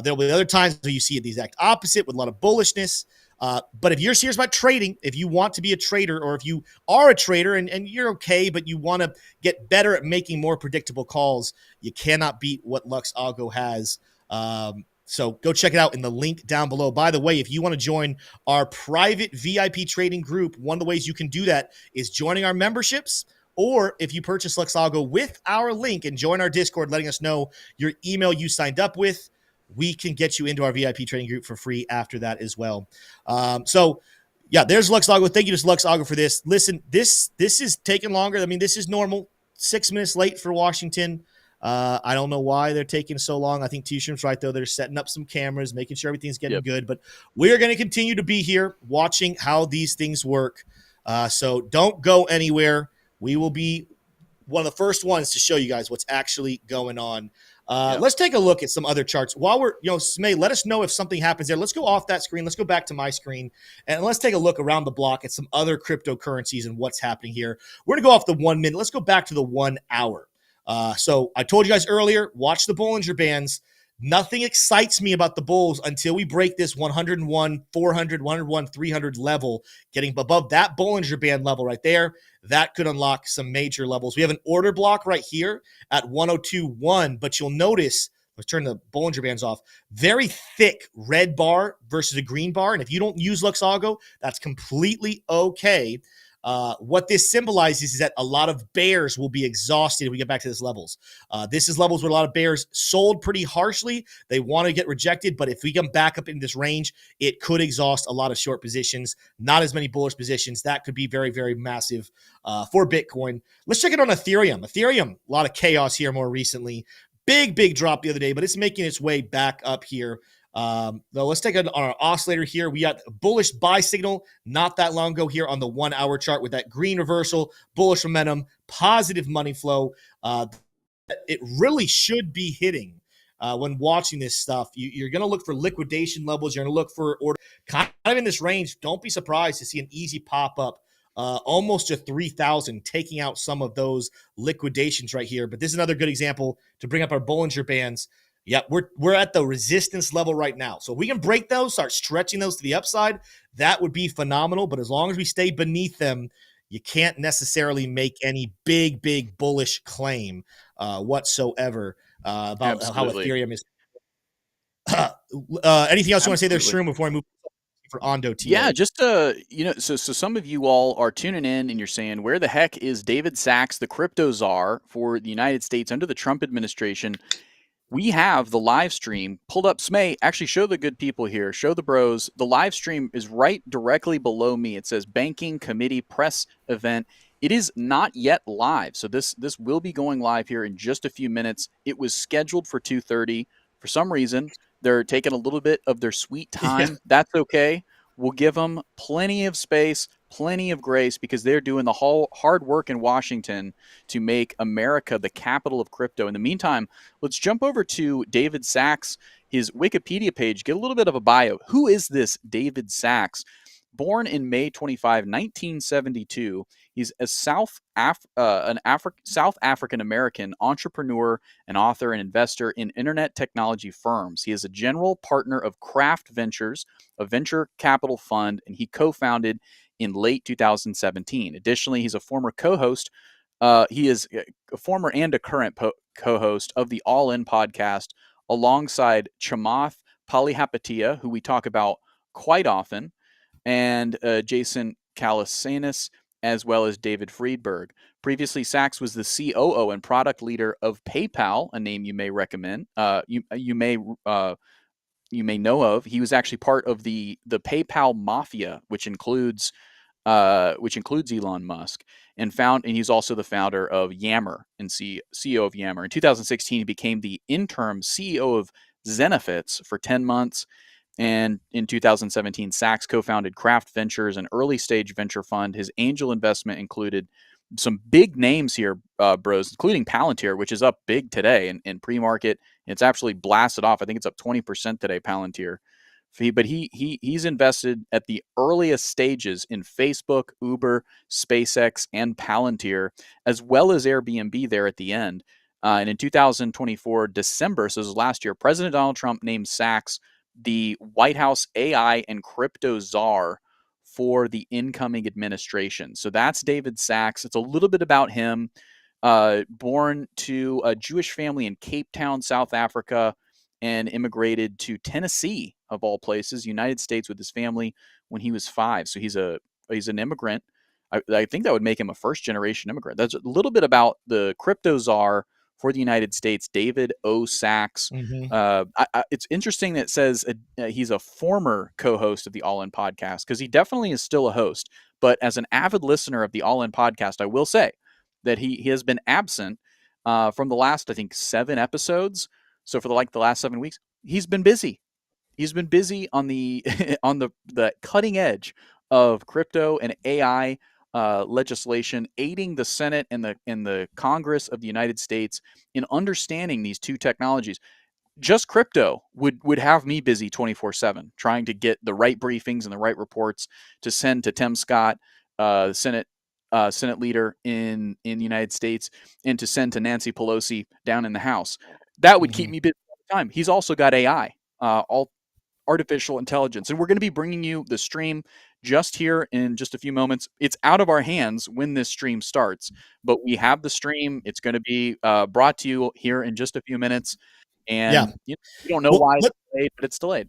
There'll be other times where you see it the exact opposite with a lot of bullishness. But if you're serious about trading, if you want to be a trader, or if you are a trader and you're okay, but you want to get better at making more predictable calls, you cannot beat what Luxalgo has. So go check it out in the link down below. By the way, if you want to join our private VIP trading group, one of the ways you can do that is joining our memberships, or if you purchase Luxalgo with our link and join our Discord, letting us know your email you signed up with, we can get you into our VIP trading group for free after that as well. So yeah, there's Luxalgo. Thank you to Luxalgo for this. Listen, this is taking longer. I mean, this is normal. 6 minutes late for Washington. I don't know why they're taking so long. I think T-Shrimp's right, though. They're setting up some cameras, making sure everything's getting good. But we're going to continue to be here watching how these things work. So don't go anywhere. We will be one of the first ones to show you guys what's actually going on. Let's take a look at some other charts. While we're, Smay, let us know if something happens there. Let's go off that screen. Let's go back to my screen, and let's take a look around the block at some other cryptocurrencies and what's happening here. We're going to go off the 1 minute. Let's go back to the 1 hour. So I told you guys earlier, watch the Bollinger Bands. Nothing excites me about the bulls until we break this 101, 400, 101, 300 level, getting above that Bollinger Band level right there. That could unlock some major levels. We have an order block right here at 102.1, but you'll notice, let's turn the Bollinger Bands off, very thick red bar versus a green bar. And if you don't use Luxalgo, that's completely okay. What this symbolizes is that a lot of bears will be exhausted if we get back to this levels. This is levels where a lot of bears sold pretty harshly. They want to get rejected, but if we come back up in this range, it could exhaust a lot of short positions, not as many bullish positions. That could be very, very massive for Bitcoin. Let's check it on Ethereum. Ethereum, a lot of chaos here more recently. Big drop the other day, but it's making its way back up here. Let's take it on our oscillator here. We got a bullish buy signal not that long ago here on the 1 hour chart with that green reversal, bullish momentum, positive money flow. It really should be hitting when watching this stuff. You're going to look for liquidation levels. You're going to look for order kind of in this range. Don't be surprised to see an easy pop up. Almost to 3,000, taking out some of those liquidations right here. But this is another good example to bring up our Bollinger Bands. Yeah, we're at the resistance level right now. So if we can break those, start stretching those to the upside, that would be phenomenal. But as long as we stay beneath them, you can't necessarily make any big bullish claim whatsoever about how Ethereum is. Anything else you want to say there, Shroom, before I move for Ondo TA? Yeah, just so some of you all are tuning in and you're saying, where the heck is David Sachs, the Crypto Czar for the United States under the Trump administration? We have the live stream pulled up. Smay, actually show the good people here. Show the bros. The live stream is right directly below me. It says Banking Committee Press Event. It is not yet live. So this will be going live here in just a few minutes. It was scheduled for 2:30. For some reason, they're taking a little bit of their sweet time. Yeah. That's okay. We'll give them plenty of space, plenty of grace, because they're doing the whole hard work in Washington to make America the capital of crypto. In the meantime, let's jump over to David Sachs, his Wikipedia page, get a little bit of a bio. Who is this David Sachs? Born in May 25, 1972, he's a South African-American entrepreneur, an author, and investor in internet technology firms. He is a general partner of Craft Ventures, a venture capital fund, and he co-founded in late 2017. Additionally, he's a former co-host. He is a former and a current co-host of the All In podcast alongside Chamath Palihapitiya, who we talk about quite often, and Jason Calasanis, as well as David Friedberg. Previously, Sachs was the COO and product leader of PayPal, a name you may recommend. You may know of. He was actually part of the PayPal mafia, which includes Elon Musk, and he's also the founder of Yammer and CEO of Yammer. In 2016, he became the interim CEO of Zenefits for 10 months. And in 2017, Sachs co-founded Craft Ventures, an early-stage venture fund. His angel investment included some big names here, bros, including Palantir, which is up big today in pre-market. It's actually blasted off. I think it's up 20% today, Palantir. But he's invested at the earliest stages in Facebook, Uber, SpaceX, and Palantir, as well as Airbnb there at the end. And in 2024, December, so this was last year, President Donald Trump named Sachs the White House AI and Crypto Czar for the incoming administration. So that's David Sachs. It's a little bit about him. Born to a Jewish family in Cape Town, South Africa, and immigrated to Tennessee, of all places, United States, with his family when he was 5. So he's an immigrant. I think that would make him a first-generation immigrant. That's a little bit about the Crypto Czar for the United States, David O. Sachs. It's interesting that it says he's a former co-host of the All In podcast, because he definitely is still a host. But as an avid listener of the All In podcast, I will say that he has been absent from the last, I think, 7 episodes. So for the last 7 weeks, he's been busy. He's been busy on the on the cutting edge of crypto and AI legislation, aiding the Senate and the Congress of the United States in understanding these two technologies. Just crypto would have me busy 24/7, trying to get the right briefings and the right reports to send to Tim Scott, Senate leader in the United States, and to send to Nancy Pelosi down in the House. That would keep me busy all the time. He's also got AI, all artificial intelligence, and we're going to be bringing you the stream just here in just a few moments. It's out of our hands when this stream starts, but we have the stream. It's going to be brought to you here in just a few minutes, and you don't know why it's delayed, but it's delayed.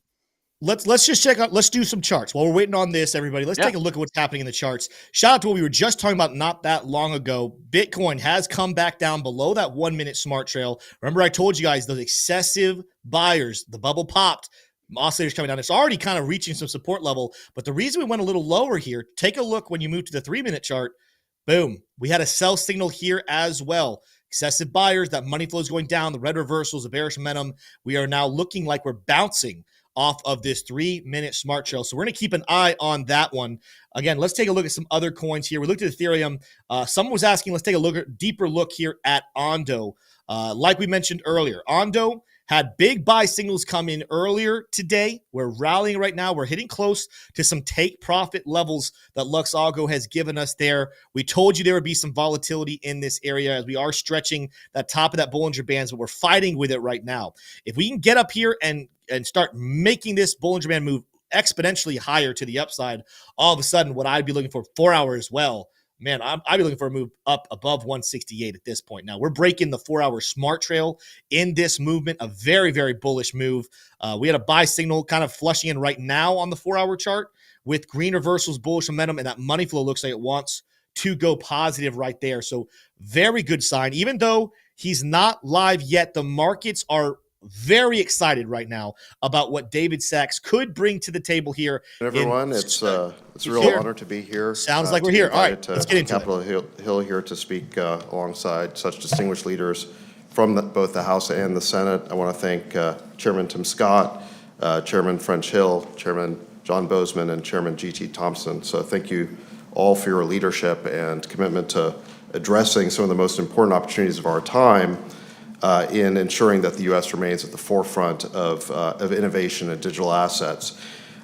Let's just check out. Let's do some charts while we're waiting on this, everybody. Let's take a look at what's happening in the charts. Shout out to what we were just talking about not that long ago. Bitcoin has come back down below that 1 minute smart trail. Remember, I told you guys those excessive buyers, the bubble popped. Oscillators coming down. It's already kind of reaching some support level. But the reason we went a little lower here, take a look when you move to the 3 minute chart. Boom. We had a sell signal here as well. Excessive buyers, that money flow is going down. The red reversals, the bearish momentum. We are now looking like we're bouncing off of this 3 minute smart trail. So we're going to keep an eye on that one. Again, let's take a look at some other coins here. We looked at Ethereum. Someone was asking, let's take a deeper look here at Ondo. Like we mentioned earlier, Ondo had big buy signals come in earlier today. We're rallying right now. We're hitting close to some take profit levels that Luxago has given us there. We told you there would be some volatility in this area as we are stretching that top of that Bollinger Bands, but we're fighting with it right now. If we can get up here and start making this Bollinger Band move exponentially higher to the upside, all of a sudden what I'd be looking for 4 hours as well, man, I'd be looking for a move up above 168 at this point. Now, we're breaking the 4 hour smart trail in this movement, a very, very bullish move. We had a buy signal kind of flushing in right now on the 4 hour chart with green reversals, bullish momentum, and that money flow looks like it wants to go positive right there. So very good sign. Even though he's not live yet, the markets are very excited right now about what David Sachs could bring to the table here. Everyone, it's a real honor to be here. Sounds like we're here. All right, let's get into Capitol Hill here to speak alongside such distinguished leaders from both the House and the Senate. I want to thank Chairman Tim Scott, Chairman French Hill, Chairman John Bozeman, and Chairman G.T. Thompson. So thank you all for your leadership and commitment to addressing some of the most important opportunities of our time in ensuring that the U.S. remains at the forefront of innovation and digital assets.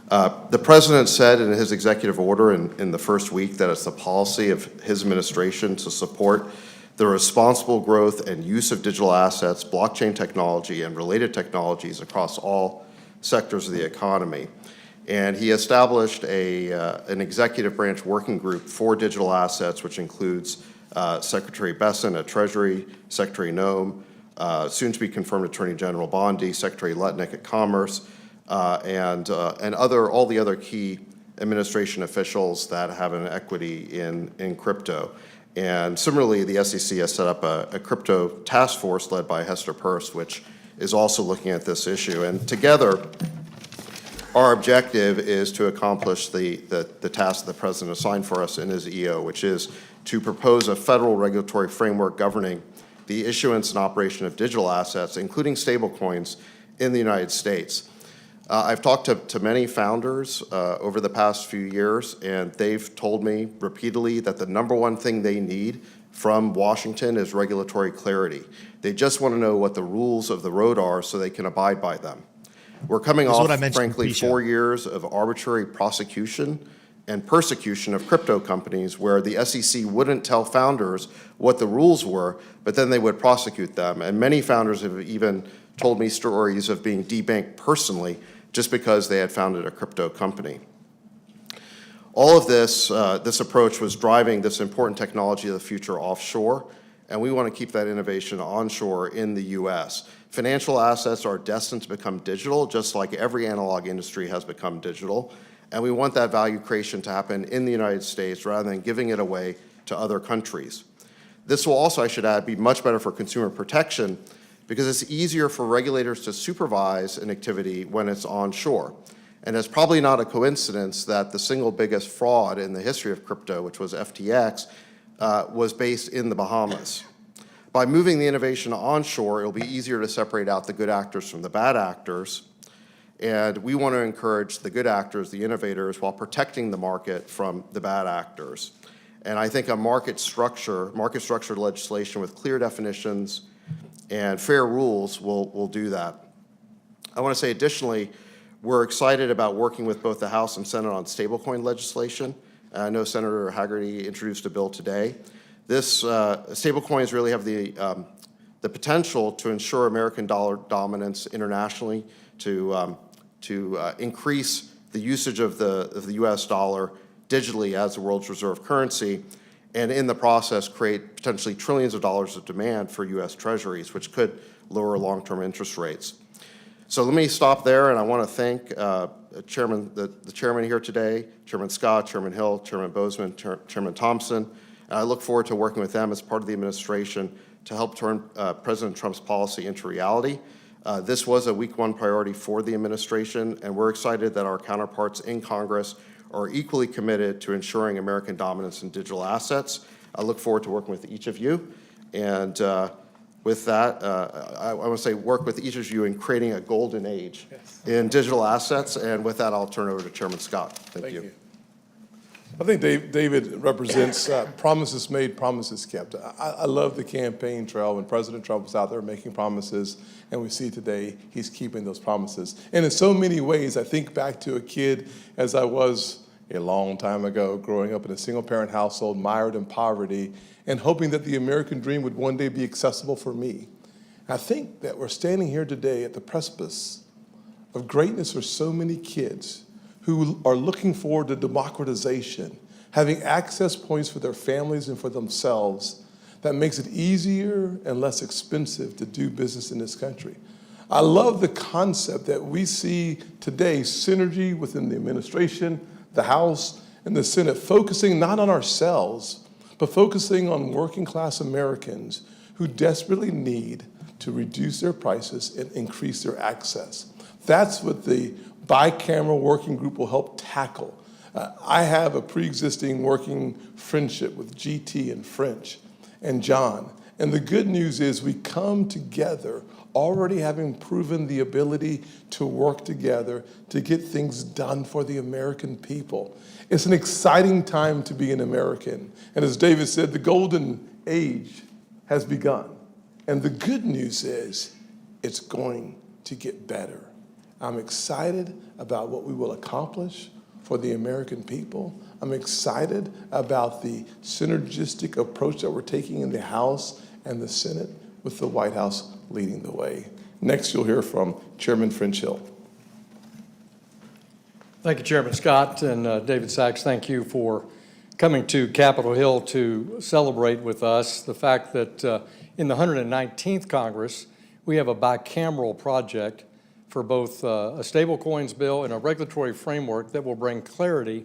The President said in his executive order in the first week that it's the policy of his administration to support the responsible growth and use of digital assets, blockchain technology, and related technologies across all sectors of the economy. And he established an executive branch working group for digital assets, which includes Secretary Besson at Treasury, Secretary Noem, soon-to-be confirmed Attorney General Bondi, Secretary Lutnick at Commerce, and all the other key administration officials that have an equity in crypto. And similarly, the SEC has set up a crypto task force led by Hester Peirce, which is also looking at this issue. And together, our objective is to accomplish the task the President assigned for us in his EO, which is to propose a federal regulatory framework governing the issuance and operation of digital assets, including stablecoins, in the United States. I've talked to many founders over the past few years, and they've told me repeatedly that the number one thing they need from Washington is regulatory clarity. They just want to know what the rules of the road are so they can abide by them. We're coming off, frankly, 4 years of arbitrary prosecution and persecution of crypto companies where the SEC wouldn't tell founders what the rules were, but then they would prosecute them. And many founders have even told me stories of being debanked personally just because they had founded a crypto company. All of this, this approach was driving this important technology of the future offshore, and we want to keep that innovation onshore in the US. Financial assets are destined to become digital, just like every analog industry has become digital, and we want that value creation to happen in the United States rather than giving it away to other countries. This will also, I should add, be much better for consumer protection because it's easier for regulators to supervise an activity when it's onshore. And it's probably not a coincidence that the single biggest fraud in the history of crypto, which was FTX, was based in the Bahamas. By moving the innovation onshore, it'll be easier to separate out the good actors from the bad actors. And we want to encourage the good actors, the innovators, while protecting the market from the bad actors. And I think a market structure legislation with clear definitions and fair rules will do that. I want to say additionally, we're excited about working with both the House and Senate on stablecoin legislation. I know Senator Hagerty introduced a bill today. This stablecoins really have the potential to ensure American dollar dominance internationally, to increase the usage of the U.S. dollar digitally as the world's reserve currency, and in the process create potentially trillions of dollars of demand for U.S. treasuries, which could lower long-term interest rates. So let me stop there, and I want to thank the chairman here today, Chairman Scott, Chairman Hill, Chairman Bozeman, Chairman Thompson. And I look forward to working with them as part of the administration to help turn President Trump's policy into reality. This was a week one priority for the administration, and we're excited that our counterparts in Congress are equally committed to ensuring American dominance in digital assets. I look forward to working with each of you. And with that, I want to say work with each of you in creating a golden age in digital assets. And with that, I'll turn it over to Chairman Scott. Thank you. I think David represents promises made, promises kept. I love the campaign trail when President Trump was out there making promises, and we see today he's keeping those promises. And in so many ways, I think back to a kid as I was a long time ago, growing up in a single-parent household, mired in poverty, and hoping that the American dream would one day be accessible for me. I think that we're standing here today at the precipice of greatness for so many kids who are looking forward to democratization, having access points for their families and for themselves that makes it easier and less expensive to do business in this country. I love the concept that we see today, synergy within the administration, the House, and the Senate, focusing not on ourselves, but focusing on working class Americans who desperately need to reduce their prices and increase their access. That's what the bicameral working group will help tackle. I have a pre-existing working friendship with GT and French and John. And the good news is we come together already having proven the ability to work together to get things done for the American people. It's an exciting time to be an American. And as David said, the golden age has begun. And the good news is it's going to get better. I'm excited about what we will accomplish for the American people. I'm excited about the synergistic approach that we're taking in the House and the Senate, with the White House leading the way. Next, you'll hear from Chairman French Hill. Thank you, Chairman Scott, and David Sachs, thank you for coming to Capitol Hill to celebrate with us the fact that in the 119th Congress, we have a bicameral project for both a stablecoins bill and a regulatory framework that will bring clarity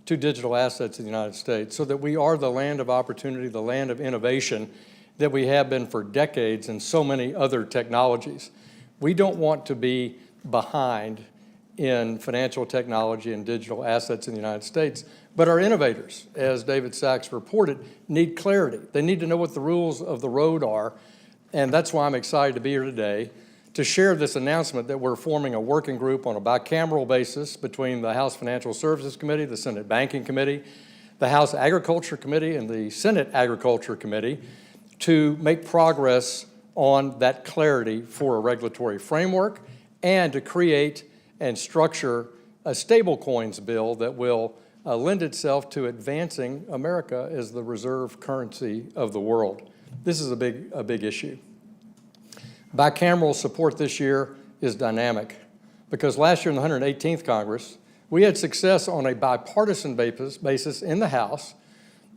to digital assets in the United States so that we are the land of opportunity, the land of innovation that we have been for decades in so many other technologies. We don't want to be behind in financial technology and digital assets in the United States, but our innovators, as David Sachs reported, need clarity. They need to know what the rules of the road are, and that's why I'm excited to be here today to share this announcement that we're forming a working group on a bicameral basis between the House Financial Services Committee, the Senate Banking Committee, the House Agriculture Committee, and the Senate Agriculture Committee to make progress on that clarity for a regulatory framework and to create and structure a stablecoins bill that will lend itself to advancing America as the reserve currency of the world. This is a big issue. Bicameral support this year is dynamic because last year in the 118th Congress, we had success on a bipartisan basis in the House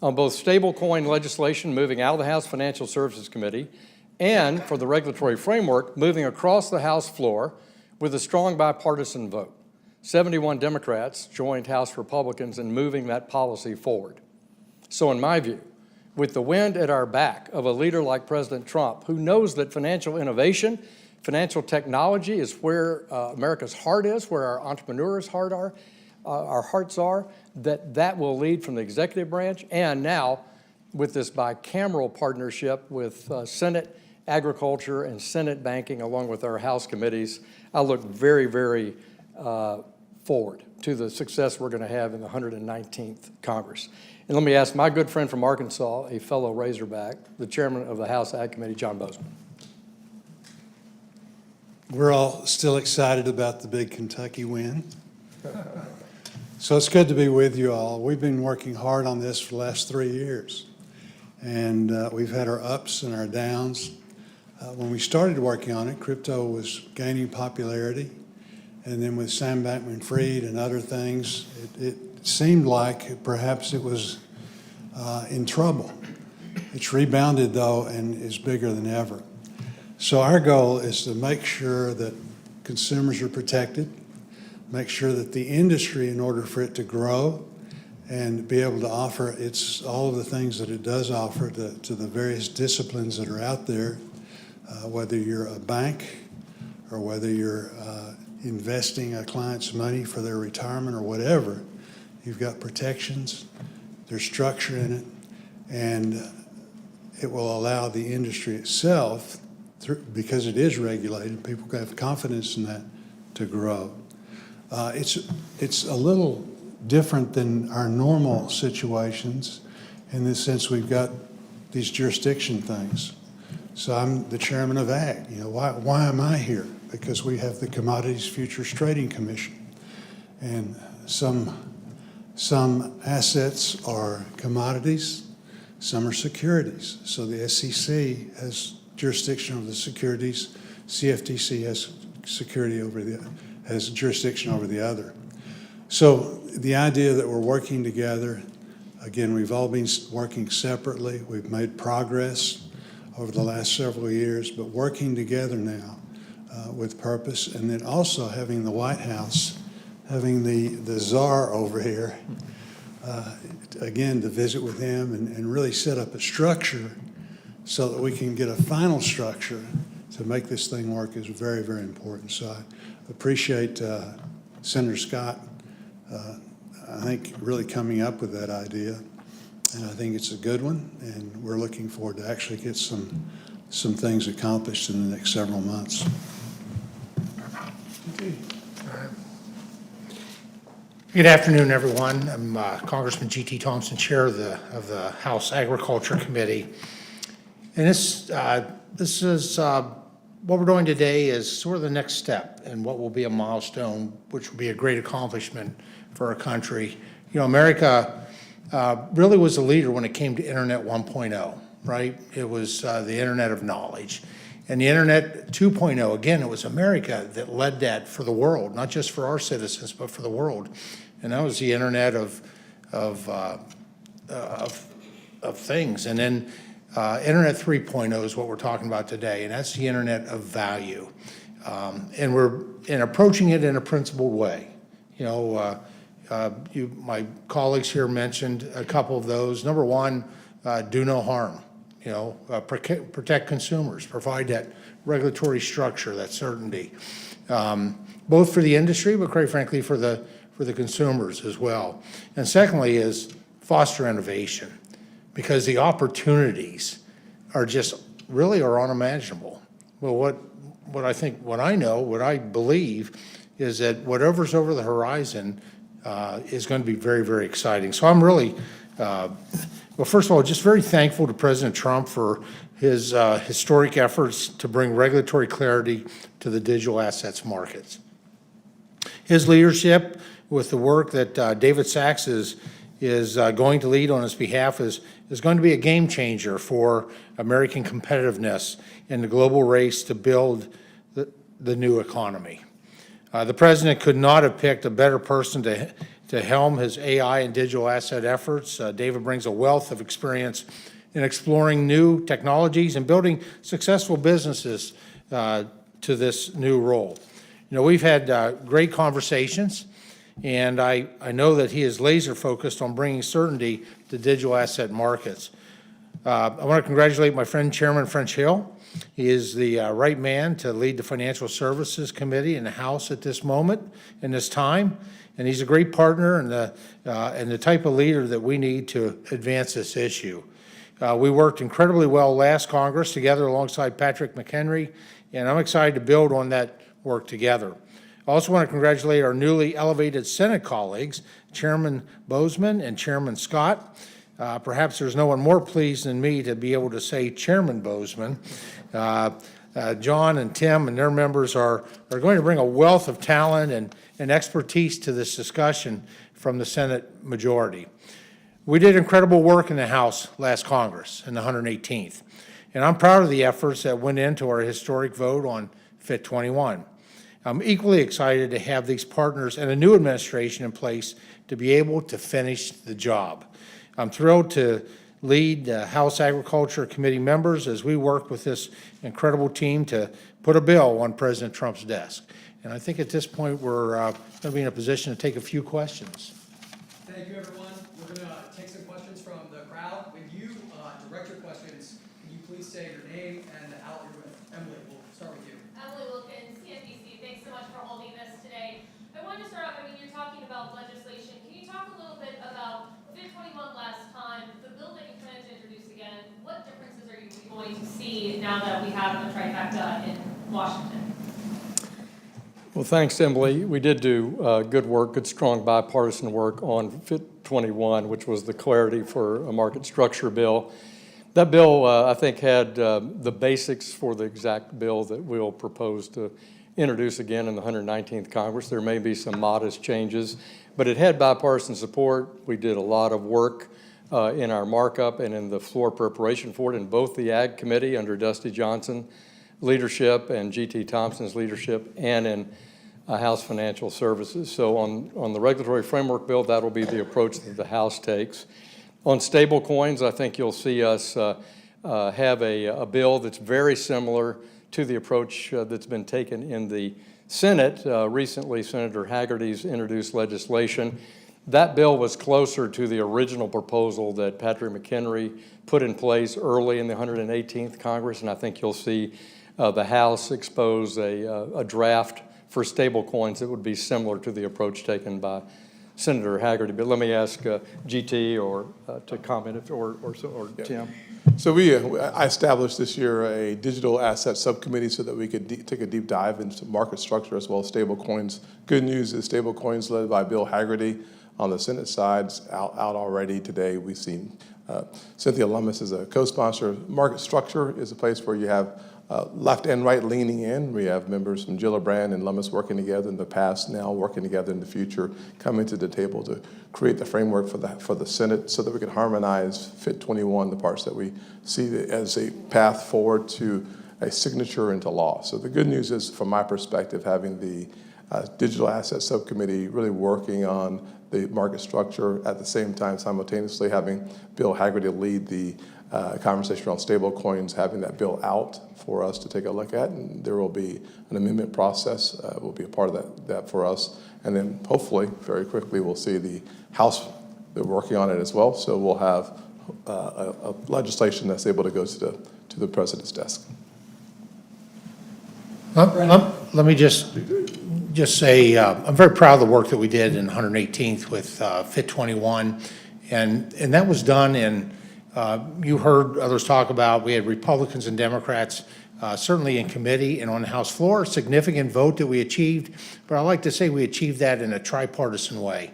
on both stablecoin legislation moving out of the House Financial Services Committee and for the regulatory framework moving across the House floor with a strong bipartisan vote. 71 Democrats joined House Republicans in moving that policy forward. So in my view, with the wind at our back of a leader like President Trump, who knows that financial innovation, financial technology is where America's heart is, where our entrepreneurs' our hearts are, that will lead from the executive branch. And now, with this bicameral partnership with Senate Agriculture and Senate Banking, along with our House committees, I look very, very forward to the success we're going to have in the 119th Congress. And let me ask my good friend from Arkansas, a fellow Razorback, the chairman of the House Ag Committee, John Bozeman. We're all still excited about the big Kentucky win. So it's good to be with you all. We've been working hard on this for the last 3 years. And we've had our ups and our downs. When we started working on it, crypto was gaining popularity. And then with Sam Bankman-Fried and other things, it seemed like perhaps it was in trouble. It's rebounded, though, and is bigger than ever. So our goal is to make sure that consumers are protected, make sure that the industry, in order for it to grow and be able to offer all of the things that it does offer to the various disciplines that are out there, whether you're a bank or whether you're investing a client's money for their retirement or whatever, you've got protections, there's structure in it, and it will allow the industry itself, because it is regulated, people have confidence in that, to grow. It's a little different than our normal situations in the sense we've got these jurisdiction things. So I'm the chairman of AG. Why am I here? Because we have the Commodities Futures Trading Commission, and some assets are commodities, some are securities. So the SEC has jurisdiction over the securities, CFTC has jurisdiction over the other. So the idea that we're working together, again, we've all been working separately. We've made progress over the last several years, but working together now with purpose, and then also having the White House, having the czar over here, again, to visit with him and really set up a structure so that we can get a final structure to make this thing work is very, very important. So I appreciate Senator Scott, I think, really coming up with that idea. And I think it's a good one, and we're looking forward to actually get some things accomplished in the next several months. Good afternoon, everyone. I'm Congressman G.T. Thompson, Chair of the House Agriculture Committee. And this is what we're doing today is sort of the next step in what will be a milestone, which will be a great accomplishment for our country. America really was a leader when it came to Internet 1.0, right? It was the Internet of knowledge. And the Internet 2.0, again, it was America that led that for the world, not just for our citizens, but for the world. And that was the Internet of things. And then Internet 3.0 is what we're talking about today, and that's the Internet of value. And we're approaching it in a principled way. You know, my colleagues here mentioned a couple of those. Number one, do no harm. You know, protect consumers, provide that regulatory structure, that certainty, both for the industry, but quite frankly for the consumers as well. And secondly is foster innovation, because the opportunities are just really are unimaginable. Well, what I believe is that whatever's over the horizon is going to be very, very exciting. So I'm really, well, first of all, just very thankful to President Trump for his historic efforts to bring regulatory clarity to the digital assets markets. His leadership with the work that David Sachs is going to lead on his behalf is going to be a game changer for American competitiveness in the global race to build the new economy. The president could not have picked a better person to helm his AI and digital asset efforts. David brings a wealth of experience in exploring new technologies and building successful businesses to this new role. You know, we've had great conversations, and I know that he is laser focused on bringing certainty to digital asset markets. I want to congratulate my friend Chairman French Hill. He is the right man to lead the Financial Services Committee in the House at this moment, in this time, and he's a great partner and the type of leader that we need to advance this issue. We worked incredibly well last Congress together alongside Patrick McHenry, and I'm excited to build on that work together. I also want to congratulate our newly elevated Senate colleagues, Chairman Boozman and Chairman Scott. Perhaps there's no one more pleased than me to be able to say Chairman Boozman. John and Tim and their members are going to bring a wealth of talent and expertise to this discussion from the Senate majority. We did incredible work in the House last Congress in the 118th, and I'm proud of the efforts that went into our historic vote on FIT 21. I'm equally excited to have these partners and a new administration in place to be able to finish the job. I'm thrilled to lead House Agriculture Committee members as we work with this incredible team to put a bill on President Trump's desk. And I think at this point we're going to be in a position to take a few questions. Thank you, everyone. We're going to take some questions from the crowd. When you direct your questions, can you please say your name and the outlet you're with? Emily, we'll start with you. Emily Wilkins, CNBC. Thanks so much for holding this today. I wanted to start off, you're talking about legislation. Can you talk a little bit about FIT 21 last time, the bill that you plan to introduce again? What differences are you going to see now that we have the trifecta in Washington? Well, thanks, Emily. We did do good work, good, strong bipartisan work on FIT 21, which was the clarity for a market structure bill. That bill, I think, had the basics for the exact bill that we'll propose to introduce again in the 119th Congress. There may be some modest changes, but it had bipartisan support. We did a lot of work in our markup and in the floor preparation for it in both the Ag Committee under Dusty Johnson leadership and G.T. Thompson's leadership, and in House Financial Services. So on the regulatory framework bill, that'll be the approach that the House takes. On stable coins, I think you'll see us have a bill that's very similar to the approach that's been taken in the Senate. Recently, Senator Hagerty's introduced legislation. That bill was closer to the original proposal that Patrick McHenry put in place early in the 118th Congress, and I think you'll see the House expose a draft for stable coins that would be similar to the approach taken by Senator Hagerty. But let me ask GT or to comment or Tim. So I established this year a digital asset subcommittee so that we could take a deep dive into market structure as well as stable coins. Good news is stable coins led by Bill Hagerty on the Senate side out already today. We've seen Cynthia Lummis as a co-sponsor. Market structure is a place where you have left and right leaning in. We have members from Gillibrand and Lummis working together in the past, now working together in the future, coming to the table to create the framework for the Senate so that we can harmonize FIT 21, the parts that we see as a path forward to a signature into law. So the good news is, from my perspective, having the Digital Asset Subcommittee really working on the market structure at the same time simultaneously having Bill Hagerty lead the conversation around stable coins, having that bill out for us to take a look at, and there will be an amendment process, will be a part of that for us. And then hopefully, very quickly, we'll see the House, they're working on it as well, so we'll have a legislation that's able to go to the President's desk. Let me just say, I'm very proud of the work that we did in 118th with Fit 21. And that was done in, you heard others talk about, we had Republicans and Democrats, certainly in committee and on the House floor, significant vote that we achieved. But I like to say we achieved that in a tripartisan way.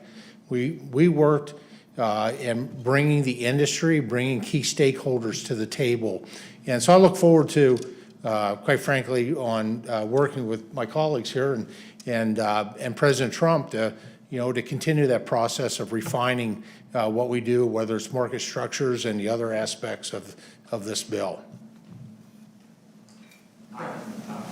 We worked in bringing the industry, bringing key stakeholders to the table. And so I look forward to, quite frankly, on working with my colleagues here and President Trump to, to continue that process of refining what we do, whether it's market structures and the other aspects of this bill. Hi,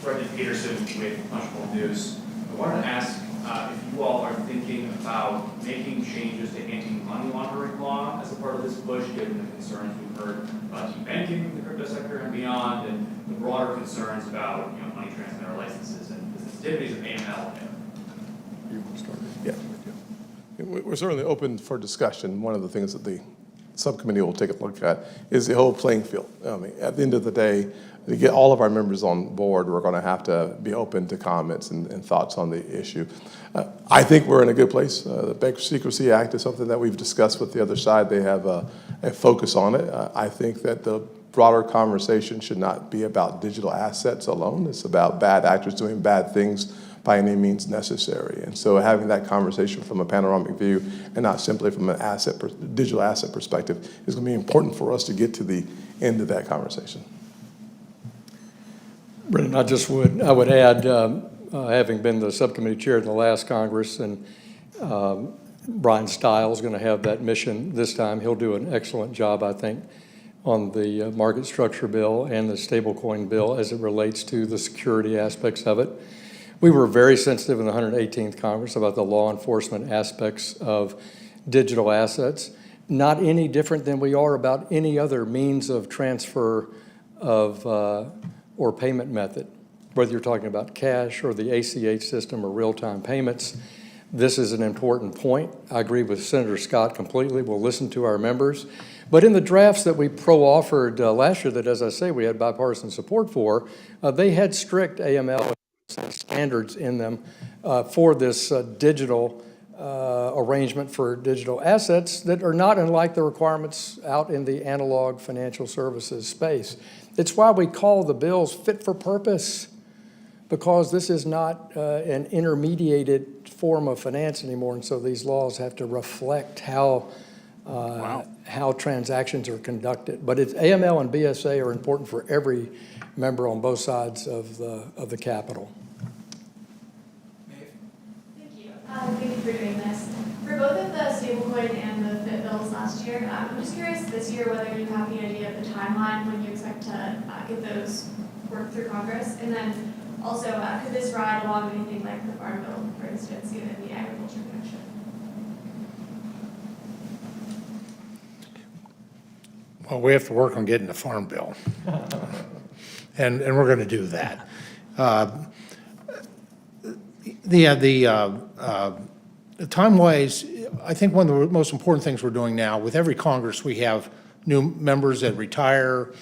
Brendan Peterson with Punchbowl News. I wanted to ask if you all are thinking about making changes to anti-money laundering law as a part of this push, given the concerns we've heard about banking in the crypto sector and beyond, and the broader concerns about money transmitter licenses and the sensitivities of AML. You want to start? Yeah. We're certainly open for discussion. One of the things that the subcommittee will take a look at is the whole playing field. I mean, at the end of the day, to get all of our members on board, we're going to have to be open to comments and thoughts on the issue. I think we're in a good place. The Bank Secrecy Act is something that we've discussed with the other side. They have a focus on it. I think that the broader conversation should not be about digital assets alone. It's about bad actors doing bad things by any means necessary. And so having that conversation from a panoramic view and not simply from an digital asset perspective is going to be important for us to get to the end of that conversation. Brendan, I would add, having been the subcommittee chair in the last Congress, and Brian Stiles is going to have that mission this time. He'll do an excellent job, I think, on the market structure bill and the stablecoin bill as it relates to the security aspects of it. We were very sensitive in the 118th Congress about the law enforcement aspects of digital assets, not any different than we are about any other means of transfer of or payment method, whether you're talking about cash or the ACH system or real-time payments. This is an important point. I agree with Senator Scott completely. We'll listen to our members. But in the drafts that we pro-offered last year that, as I say, we had bipartisan support for, they had strict AML standards in them for this digital arrangement for digital assets that are not unlike the requirements out in the analog financial services space. It's why we call the bills fit for purpose, because this is not an intermediated form of finance anymore, and so these laws have to reflect how transactions are conducted. But AML and BSA are important for every member on both sides of the Capitol. Thank you. Thank you for doing this. For both of the stablecoin and the FIT bills last year, I'm just curious this year whether you have any idea of the timeline when you expect to get those worked through Congress, and then also could this ride along anything like the Farm Bill, for instance, given the agriculture connection? Well, we have to work on getting the Farm Bill, and we're going to do that. The time-wise, I think one of the most important things we're doing now, with every Congress, we have new members that retire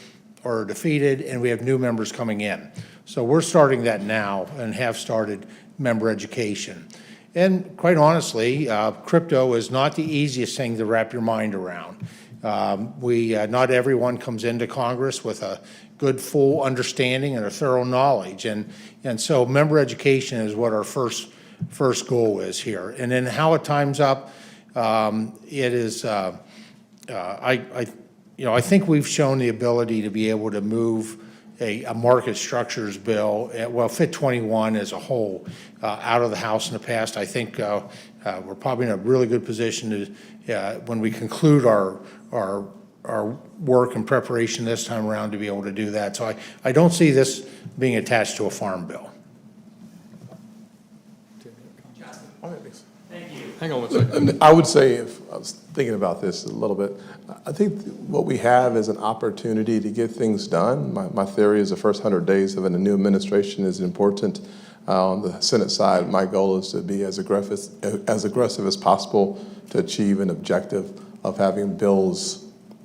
or are defeated, and we have new members coming in. So we're starting that now and have started member education. And quite honestly, crypto is not the easiest thing to wrap your mind around. Not everyone comes into Congress with a good, full understanding and a thorough knowledge. And so member education is what our first goal is here. And then how it times up, it is, I think we've shown the ability to be able to move a market structures bill, well, Fit 21 as a whole, out of the House in the past. I think we're probably in a really good position to, when we conclude our work and preparation this time around, to be able to do that. So I don't see this being attached to a farm bill. Thank you. Hang on one second. I would say if was thinking about this a little bit. I think what we have is an opportunity to get things done. My theory is the first 100 days of a new administration is important. On the Senate side, my goal is to be as aggressive as possible to achieve an objective of having bills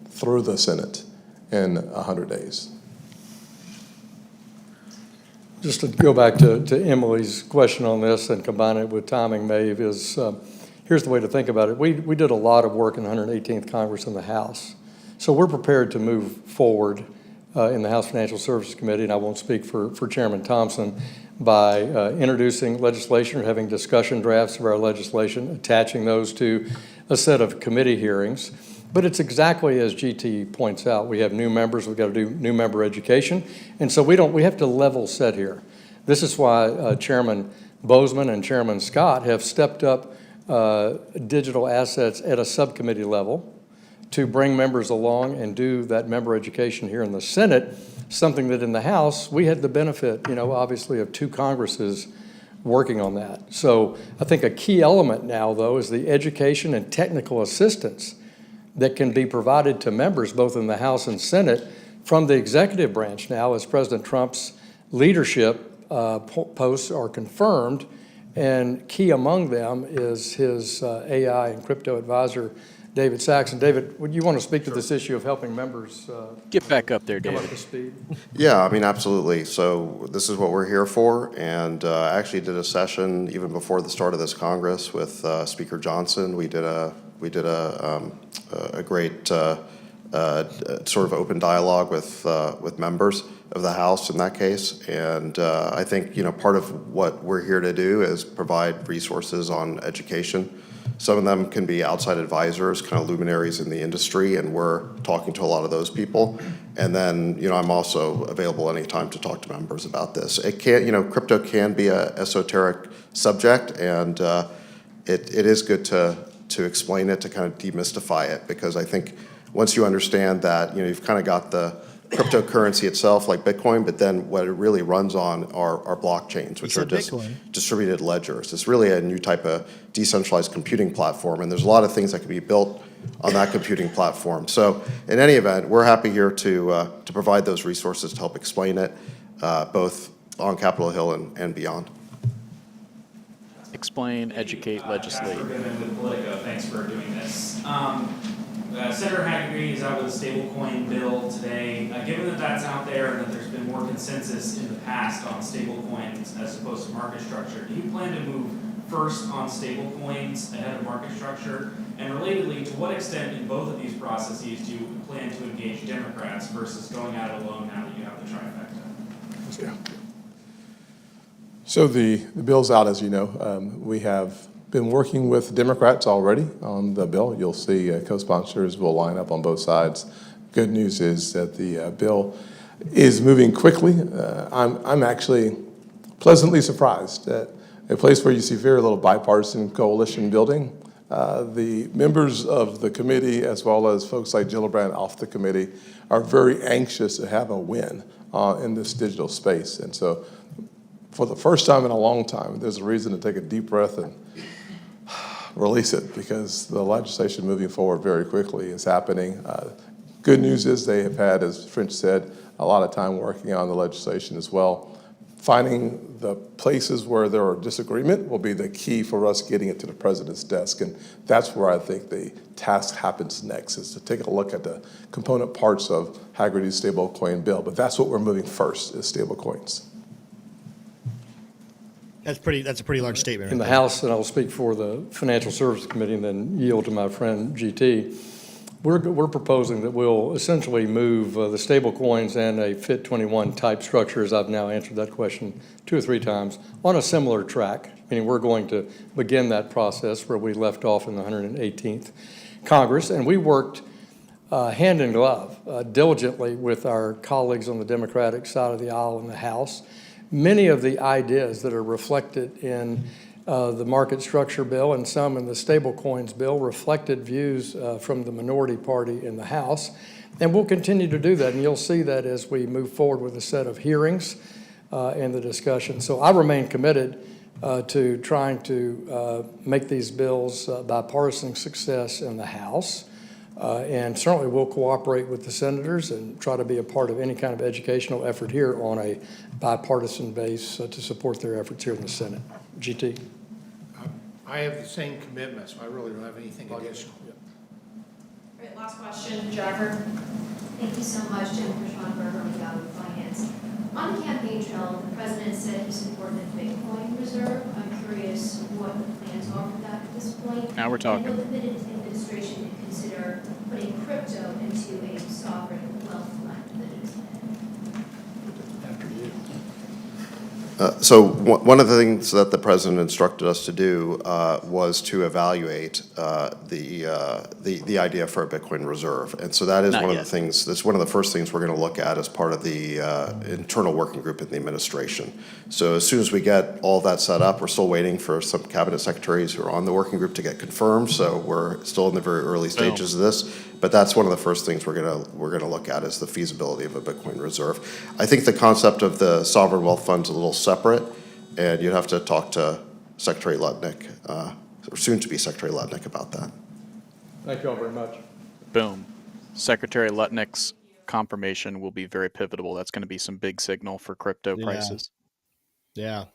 through the Senate in 100 days. Just to go back to Emily's question on this and combine it with timing, Maeve, is here's the way to think about it. We did a lot of work in the 118th Congress in the House. So we're prepared to move forward in the House Financial Services Committee, and I won't speak for Chairman Thompson, by introducing legislation or having discussion drafts of our legislation, attaching those to a set of committee hearings. But it's exactly as GT points out. We have new members. We've got to do new member education. And so we have to level set here. This is why Chairman Bozeman and Chairman Scott have stepped up digital assets at a subcommittee level to bring members along and do that member education here in the Senate, something that in the House, we had the benefit, obviously of 2 Congresses working on that. So I think a key element now, though, is the education and technical assistance that can be provided to members both in the House and Senate from the executive branch now as President Trump's leadership posts are confirmed, and key among them is his AI and crypto advisor, David Sachs. And David, would you want to speak to this issue of helping members Get back up there, come David. up to speed? Yeah, I mean, absolutely. So this is what we're here for, and I actually did a session even before the start of this Congress with Speaker Johnson. We did a great sort of open dialogue with members of the House in that case, and I think part of what we're here to do is provide resources on education. Some of them can be outside advisors, kind of luminaries in the industry, and we're talking to a lot of those people. And then, I'm also available anytime to talk to members about this. It can, crypto can be a esoteric subject, and it is good to explain it, to kind of demystify it, because I think once you understand that, you've kind of got the cryptocurrency itself, like Bitcoin, but then what it really runs on are blockchains, which are just distributed ledgers. It's really a new type of decentralized computing platform, and there's a lot of things that can be built on that computing platform. So in any event, we're happy here to provide those resources to help explain it, both on Capitol Hill and beyond. Explain, educate, legislate. With Politico, thanks for doing this. Senator Hagerty is out with a stablecoin bill today. Given that that's out there and that there's been more consensus in the past on stablecoins as opposed to market structure, do you plan to move first on stablecoins ahead of market structure? And relatedly, to what extent in both of these processes do you plan to engage Democrats versus going at it alone now that you have the trifecta? Yeah. So the bill's out, as you know. We have been working with Democrats already on the bill. You'll see co-sponsors will line up on both sides. Good news is that the bill is moving quickly. I'm actually pleasantly surprised at a place where you see very little bipartisan coalition building. The members of the committee, as well as folks like Gillibrand off the committee, are very anxious to have a win in this digital space. And so for the first time in a long time, there's a reason to take a deep breath and release it, because the legislation moving forward very quickly is happening. Good news is they have had, as French said, a lot of time working on the legislation as well. Finding the places where there are disagreement will be the key for us getting it to the president's desk, and that's where I think the task happens next, is to take a look at the component parts of Hagerty's stablecoin bill. But that's what we're moving first, is stablecoins. That's a pretty large statement. In the House, and I'll speak for the Financial Services Committee and then yield to my friend GT, we're proposing that we'll essentially move the stable coins and a FIT 21 type structure, as I've now answered that question 2 or 3 times, on a similar track, meaning we're going to begin that process where we left off in the 118th Congress. And we worked hand in glove diligently with our colleagues on the Democratic side of the aisle in the House. Many of the ideas that are reflected in the market structure bill and some in the stablecoins bill reflected views from the minority party in the House. And we'll continue to do that. And you'll see that as we move forward with a set of hearings in the discussion. So I remain committed to trying to make these bills bipartisan success in the House. And certainly we'll cooperate with the senators and try to be a part of any kind of educational effort here on a bipartisan base to support their efforts here in the Senate. GT? I have the same commitment, so I really don't have anything additional. All right, last question, Jennifer. Thank you so much, Jennifer Schonberger with Yahoo Finance. On the campaign trail, the president said he supported a Bitcoin reserve. I'm curious what the plans are for that at this point. Now we're talking. And will the administration consider putting crypto into a sovereign wealth fund that is After you. So one of the things that the president instructed us to do was to evaluate the idea for a Bitcoin reserve, and so that is Not one yet. of the things. That's one of the first things we're going to look at as part of the internal working group in the administration. So as soon as we get all that set up, we're still waiting for some cabinet secretaries who are on the working group to get confirmed. So we're still in the very early stages of this. But that's one of the first things we're gonna look at is the feasibility of a Bitcoin reserve. I think the concept of the sovereign wealth fund is a little separate, and you'd have to talk to Secretary Lutnick, or soon to be Secretary Lutnick, about that. Thank you all very much. Boom. Secretary Lutnick's confirmation will be very pivotal. That's going to be some big signal for crypto prices. Yeah.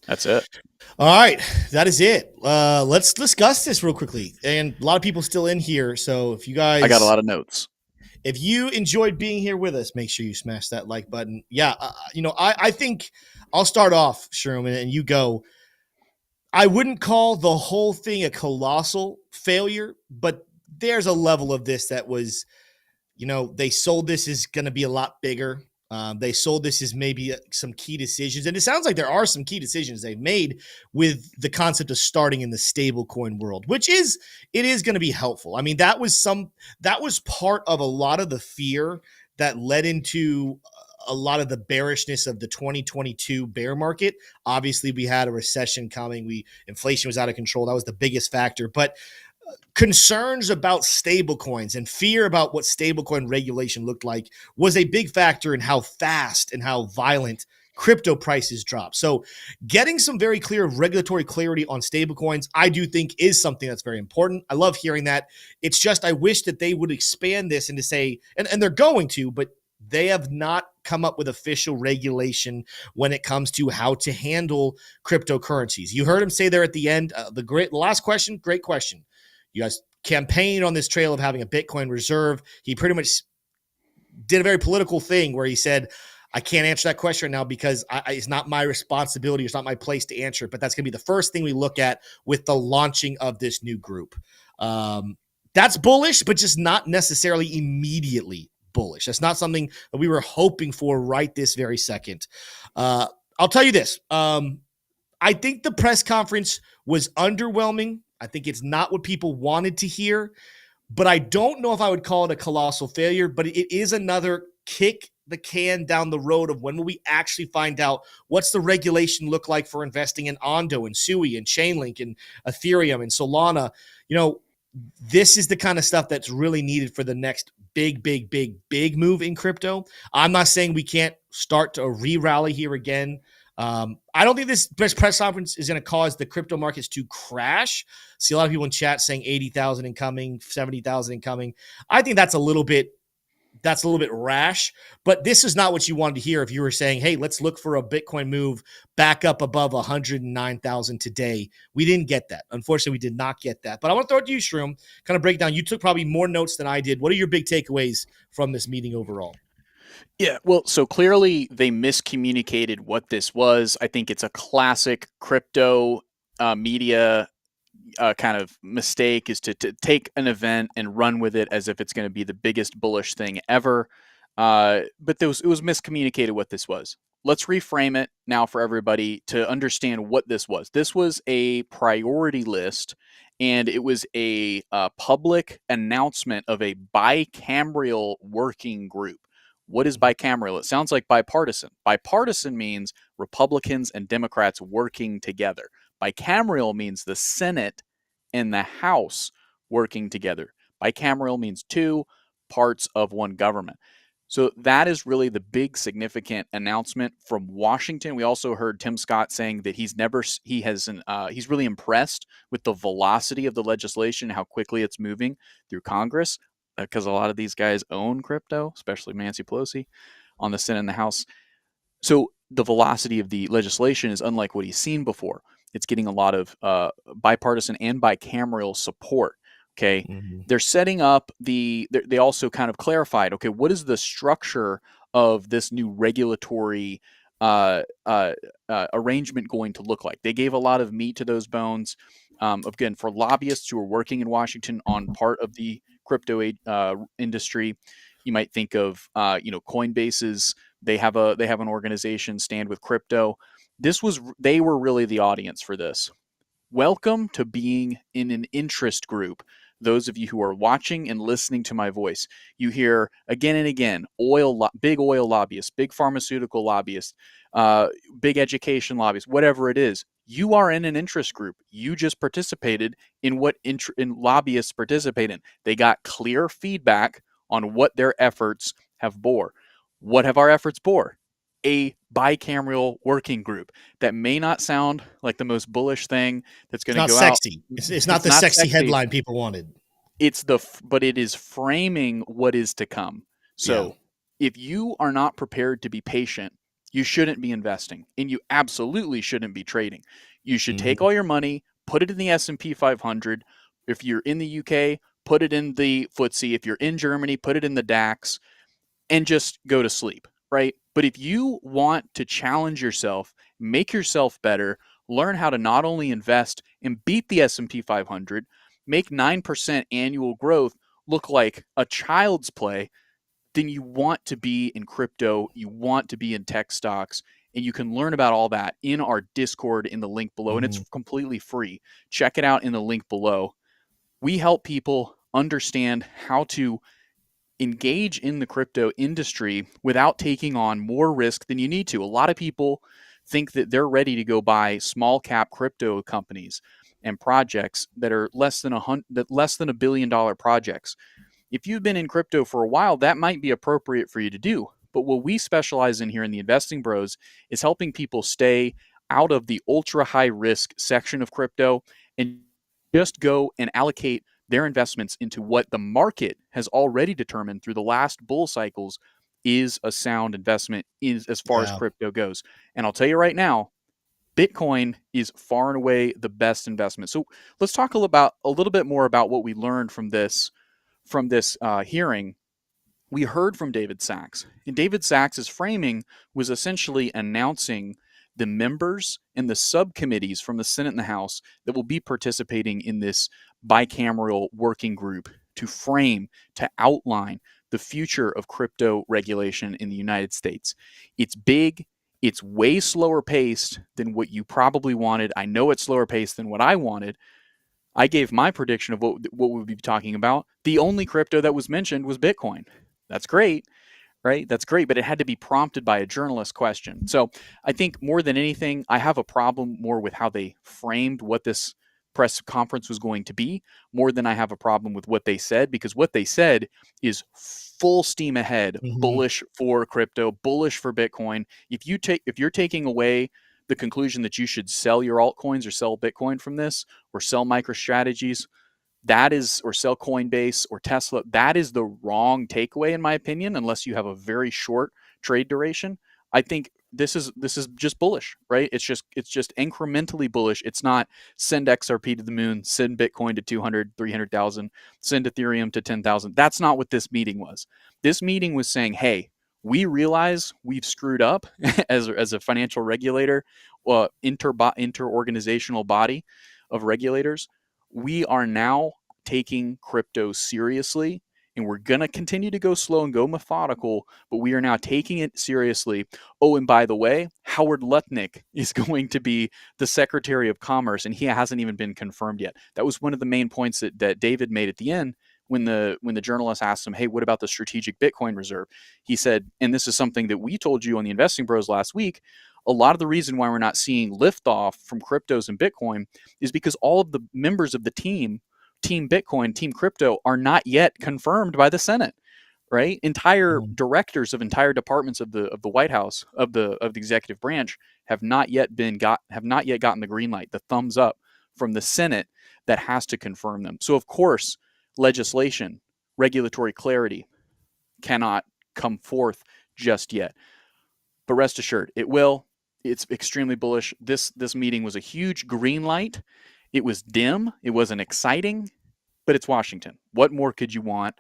That's it. All right, that is it. Let's discuss this real quickly. And a lot of people still in here, so if you guys, I got a lot of notes. if you enjoyed being here with us, make sure you smash that like button. Yeah, I think I'll start off, Sherman, and you go. I wouldn't call the whole thing a colossal failure, but there's a level of this that was, they sold this as going to be a lot bigger. They sold this as maybe some key decisions. And it sounds like there are some key decisions they've made with the concept of starting in the stablecoin world, it is going to be helpful. I mean, that was part of a lot of the fear that led into a lot of the bearishness of the 2022 bear market. Obviously, we had a recession coming. Inflation was out of control. That was the biggest factor. But concerns about stablecoins and fear about what stablecoin regulation looked like was a big factor in how fast and how violent crypto prices dropped. So getting some very clear regulatory clarity on stablecoins, I do think is something that's very important. I love hearing that. It's just, I wish that they would expand this and to say, and they're going to, but they have not come up with official regulation when it comes to how to handle cryptocurrencies. You heard him say there at the end, the last question, great question. You guys campaigned on this trail of having a Bitcoin reserve. He pretty much did a very political thing where he said, I can't answer that question right now because it's not my responsibility. It's not my place to answer it. But that's going to be the first thing we look at with the launching of this new group. That's bullish, but just not necessarily immediately bullish. That's not something that we were hoping for right this very second. I'll tell you this. I think the press conference was underwhelming. I think it's not what people wanted to hear, but I don't know if I would call it a colossal failure, but it is another kick the can down the road of when will we actually find out what's the regulation look like for investing in Ondo and Sui and Chainlink and Ethereum and Solana. This is the kind of stuff that's really needed for the next big move in crypto. I'm not saying we can't start to re-rally here again. I don't think this press conference is going to cause the crypto markets to crash. See a lot of people in chat saying 80,000 incoming, 70,000 incoming. I think that's a little bit rash, but this is not what you wanted to hear if you were saying, hey, let's look for a Bitcoin move back up above 109,000 today. We didn't get that. Unfortunately, we did not get that. But I want to throw it to you, Shroom, kind of break down. You took probably more notes than I did. What are your big takeaways from this meeting overall? Yeah, well, so clearly they miscommunicated what this was. I think it's a classic crypto media kind of mistake is to take an event and run with it as if it's going to be the biggest bullish thing ever. But it was miscommunicated what this was. Let's reframe it now for everybody to understand what this was. This was a priority list, and it was a public announcement of a bicameral working group. What is bicameral? It sounds like bipartisan. Bipartisan means Republicans and Democrats working together. Bicameral means the Senate and the House working together. Bicameral means two parts of one government. So that is really the big significant announcement from Washington. We also heard Tim Scott saying that he's really impressed with the velocity of the legislation, how quickly it's moving through Congress, because a lot of these guys own crypto, especially Nancy Pelosi on the Senate and the House. So the velocity of the legislation is unlike what he's seen before. It's getting a lot of bipartisan and bicameral support. Okay. Mhm. They're setting up they also kind of clarified, okay, what is the structure of this new regulatory arrangement going to look like? They gave a lot of meat to those bones. Again, for lobbyists who are working in Washington on part of the crypto industry, you might think of, Coinbase's. They have an organization, Stand with Crypto. They were really the audience for this. Welcome to being in an interest group. Those of you who are watching and listening to my voice, you hear again and again, big oil lobbyists, big pharmaceutical lobbyists, big education lobbyists, whatever it is. You are in an interest group. You just participated in what lobbyists participate in. They got clear feedback on what their efforts have bore. What have our efforts bore? A bicameral working group. That may not sound like the most bullish thing that's going to go Sexy. out. It's not the sexy headline people wanted. But it is framing what is to come. So if you are not prepared to be patient, you shouldn't be investing, and you absolutely shouldn't be trading. You should take all your money, put it in the S&P 500. If you're in the UK, put it in the FTSE. If you're in Germany, put it in the DAX, and just go to sleep, right? But if you want to challenge yourself, make yourself better, learn how to not only invest and beat the S&P 500, make 9% annual growth look like a child's play, then you want to be in crypto, you want to be in tech stocks, and you can learn about all that in our Discord in the link below, and it's completely free. Check it out in the link below. We help people understand how to engage in the crypto industry without taking on more risk than you need to. A lot of people think that they're ready to go buy small cap crypto companies and projects that are less than $1 billion projects. If you've been in crypto for a while, that might be appropriate for you to do. But what we specialize in here in the Investing Bros is helping people stay out of the ultra high risk section of crypto and just go and allocate their investments into what the market has already determined through the last bull cycles is a sound investment as far as crypto goes. And I'll tell you right now, Bitcoin is far and away the best investment. So let's talk a little bit more about what we learned from this hearing. We heard from David Sachs, and David Sachs's framing was essentially announcing the members and the subcommittees from the Senate and the House that will be participating in this bicameral working group to outline the future of crypto regulation in the United States. It's big. It's way slower paced than what you probably wanted. I know it's slower paced than what I wanted. I gave my prediction of what we'd be talking about. The only crypto that was mentioned was Bitcoin. That's great, right? That's great, but it had to be prompted by a journalist question. So I think more than anything, I have a problem more with how they framed what this press conference was going to be, more than I have a problem with what they said, because what they said is full steam ahead, bullish for crypto, bullish for Bitcoin. If you're taking away the conclusion that you should sell your altcoins or sell Bitcoin from this, or sell MicroStrategies, or sell Coinbase or Tesla, that is the wrong takeaway in my opinion, unless you have a very short trade duration. I think this is just bullish, right? It's just incrementally bullish. It's not send XRP to the moon, send Bitcoin to 200, 300,000, send Ethereum to 10,000. That's not what this meeting was. This meeting was saying, hey, we realize we've screwed up as a financial regulator, interorganizational body of regulators. We are now taking crypto seriously, and we're going to continue to go slow and go methodical, but we are now taking it seriously. Oh, and by the way, Howard Lutnick is going to be the Secretary of Commerce, and he hasn't even been confirmed yet. That was one of the main points that David made at the end when the journalist asked him, hey, what about the strategic Bitcoin reserve? He said, and this is something that we told you on the Investing Bros last week, a lot of the reason why we're not seeing liftoff from cryptos and Bitcoin is because all of the members of the team Bitcoin, Team Crypto, are not yet confirmed by the Senate. right? Entire Mhm. directors of entire departments of the White House, of the executive branch, have not yet gotten the green light, the thumbs up from the Senate that has to confirm them. So of course, legislation, regulatory clarity cannot come forth just yet. But rest assured, it will. It's extremely bullish. This meeting was a huge green light. It was dim. It wasn't exciting, but it's Washington. What more could you want?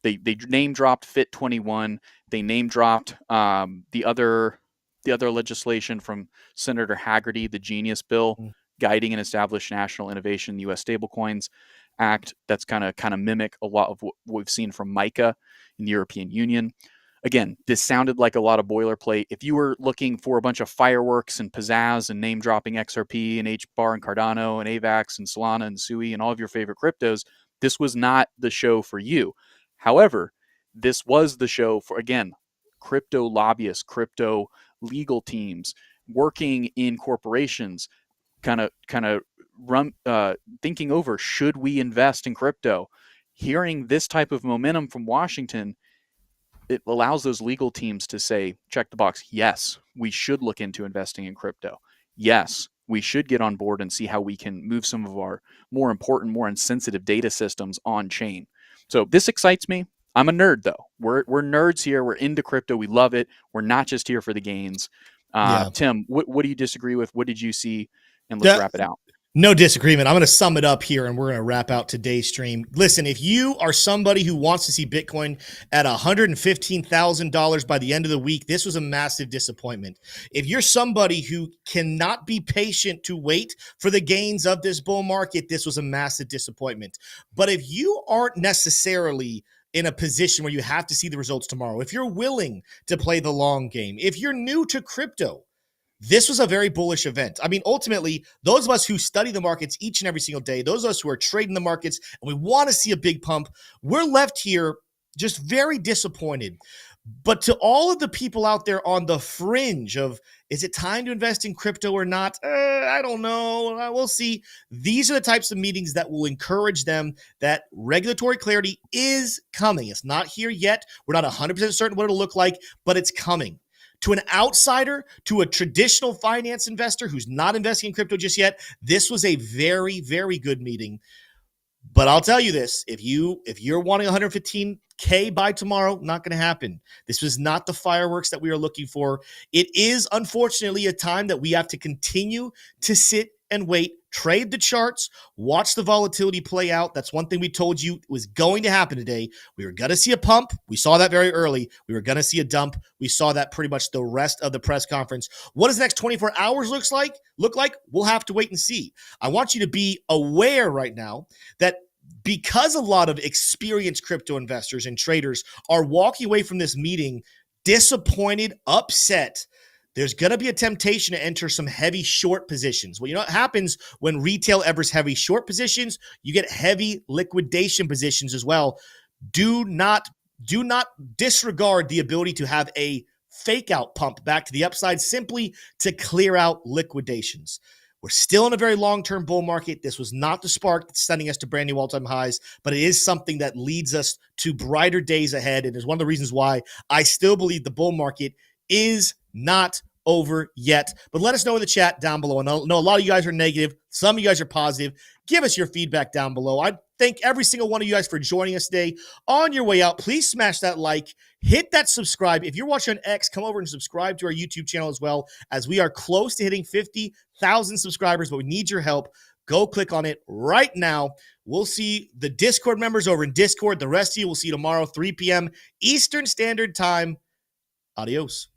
They name dropped Fit 21. They name dropped the other legislation from Senator Haggerty, the Genius Bill, Mm. guiding and establish national innovation in the U.S. Stablecoins Act. That's kind of mimic a lot of what we've seen from MiCA in the European Union. Again, this sounded like a lot of boilerplate. If you were looking for a bunch of fireworks and pizzazz and name dropping XRP and HBAR and Cardano and AVAX and Solana and SUI and all of your favorite cryptos, this was not the show for you. However, this was the show for, again, crypto lobbyists, crypto legal teams working in corporations, kind of thinking over, should we invest in crypto? Hearing this type of momentum from Washington, it allows those legal teams to say, check the box, yes, we should look into investing in crypto. Yes, we should get on board and see how we can move some of our more important, more insensitive data systems on chain. So this excites me. I'm a nerd, though. We're nerds here. We're into crypto. We love it. We're not just here for the gains. Yeah. Tim, what do you disagree with? What did you see? And let's wrap it out. No disagreement. I'm going to sum it up here and we're going to wrap out today's stream. Listen, if you are somebody who wants to see Bitcoin at $115,000 by the end of the week, this was a massive disappointment. If you're somebody who cannot be patient to wait for the gains of this bull market, this was a massive disappointment. But if you aren't necessarily in a position where you have to see the results tomorrow, if you're willing to play the long game, if you're new to crypto, this was a very bullish event. I mean, ultimately, those of us who study the markets each and every single day, those of us who are trading the markets and we want to see a big pump, we're left here just very disappointed. But to all of the people out there on the fringe of, is it time to invest in crypto or not? I don't know. We'll see. These are the types of meetings that will encourage them that regulatory clarity is coming. It's not here yet. We're not 100% certain what it'll look like, but it's coming. To an outsider, to a traditional finance investor who's not investing in crypto just yet, this was a very, very good meeting. But I'll tell you this, if you're wanting 115K by tomorrow, not going to happen. This was not the fireworks that we are looking for. It is unfortunately a time that we have to continue to sit and wait, trade the charts, watch the volatility play out. That's one thing we told you was going to happen today. We were going to see a pump. We saw that very early. We were going to see a dump. We saw that pretty much the rest of the press conference. What does the next 24 hours look like? We'll have to wait and see. I want you to be aware right now that because a lot of experienced crypto investors and traders are walking away from this meeting disappointed, upset, there's going to be a temptation to enter some heavy short positions. Well, you know what happens when retail enters heavy short positions? You get heavy liquidation positions as well. Do not disregard the ability to have a fake out pump back to the upside simply to clear out liquidations. We're still in a very long-term bull market. This was not the spark that's sending us to brand new all-time highs, but it is something that leads us to brighter days ahead. And is one of the reasons why I still believe the bull market is not over yet. But let us know in the chat down below. And I know a lot of you guys are negative. Some of you guys are positive. Give us your feedback down below. I thank every single one of you guys for joining us today. On your way out, please smash that like, hit that subscribe. If you're watching on X, come over and subscribe to our YouTube channel as well, as we are close to hitting 50,000 subscribers, but we need your help. Go click on it right now. We'll see the Discord members over in Discord. The rest of you will see you tomorrow, 3 p.m. Eastern Standard Time. Adios.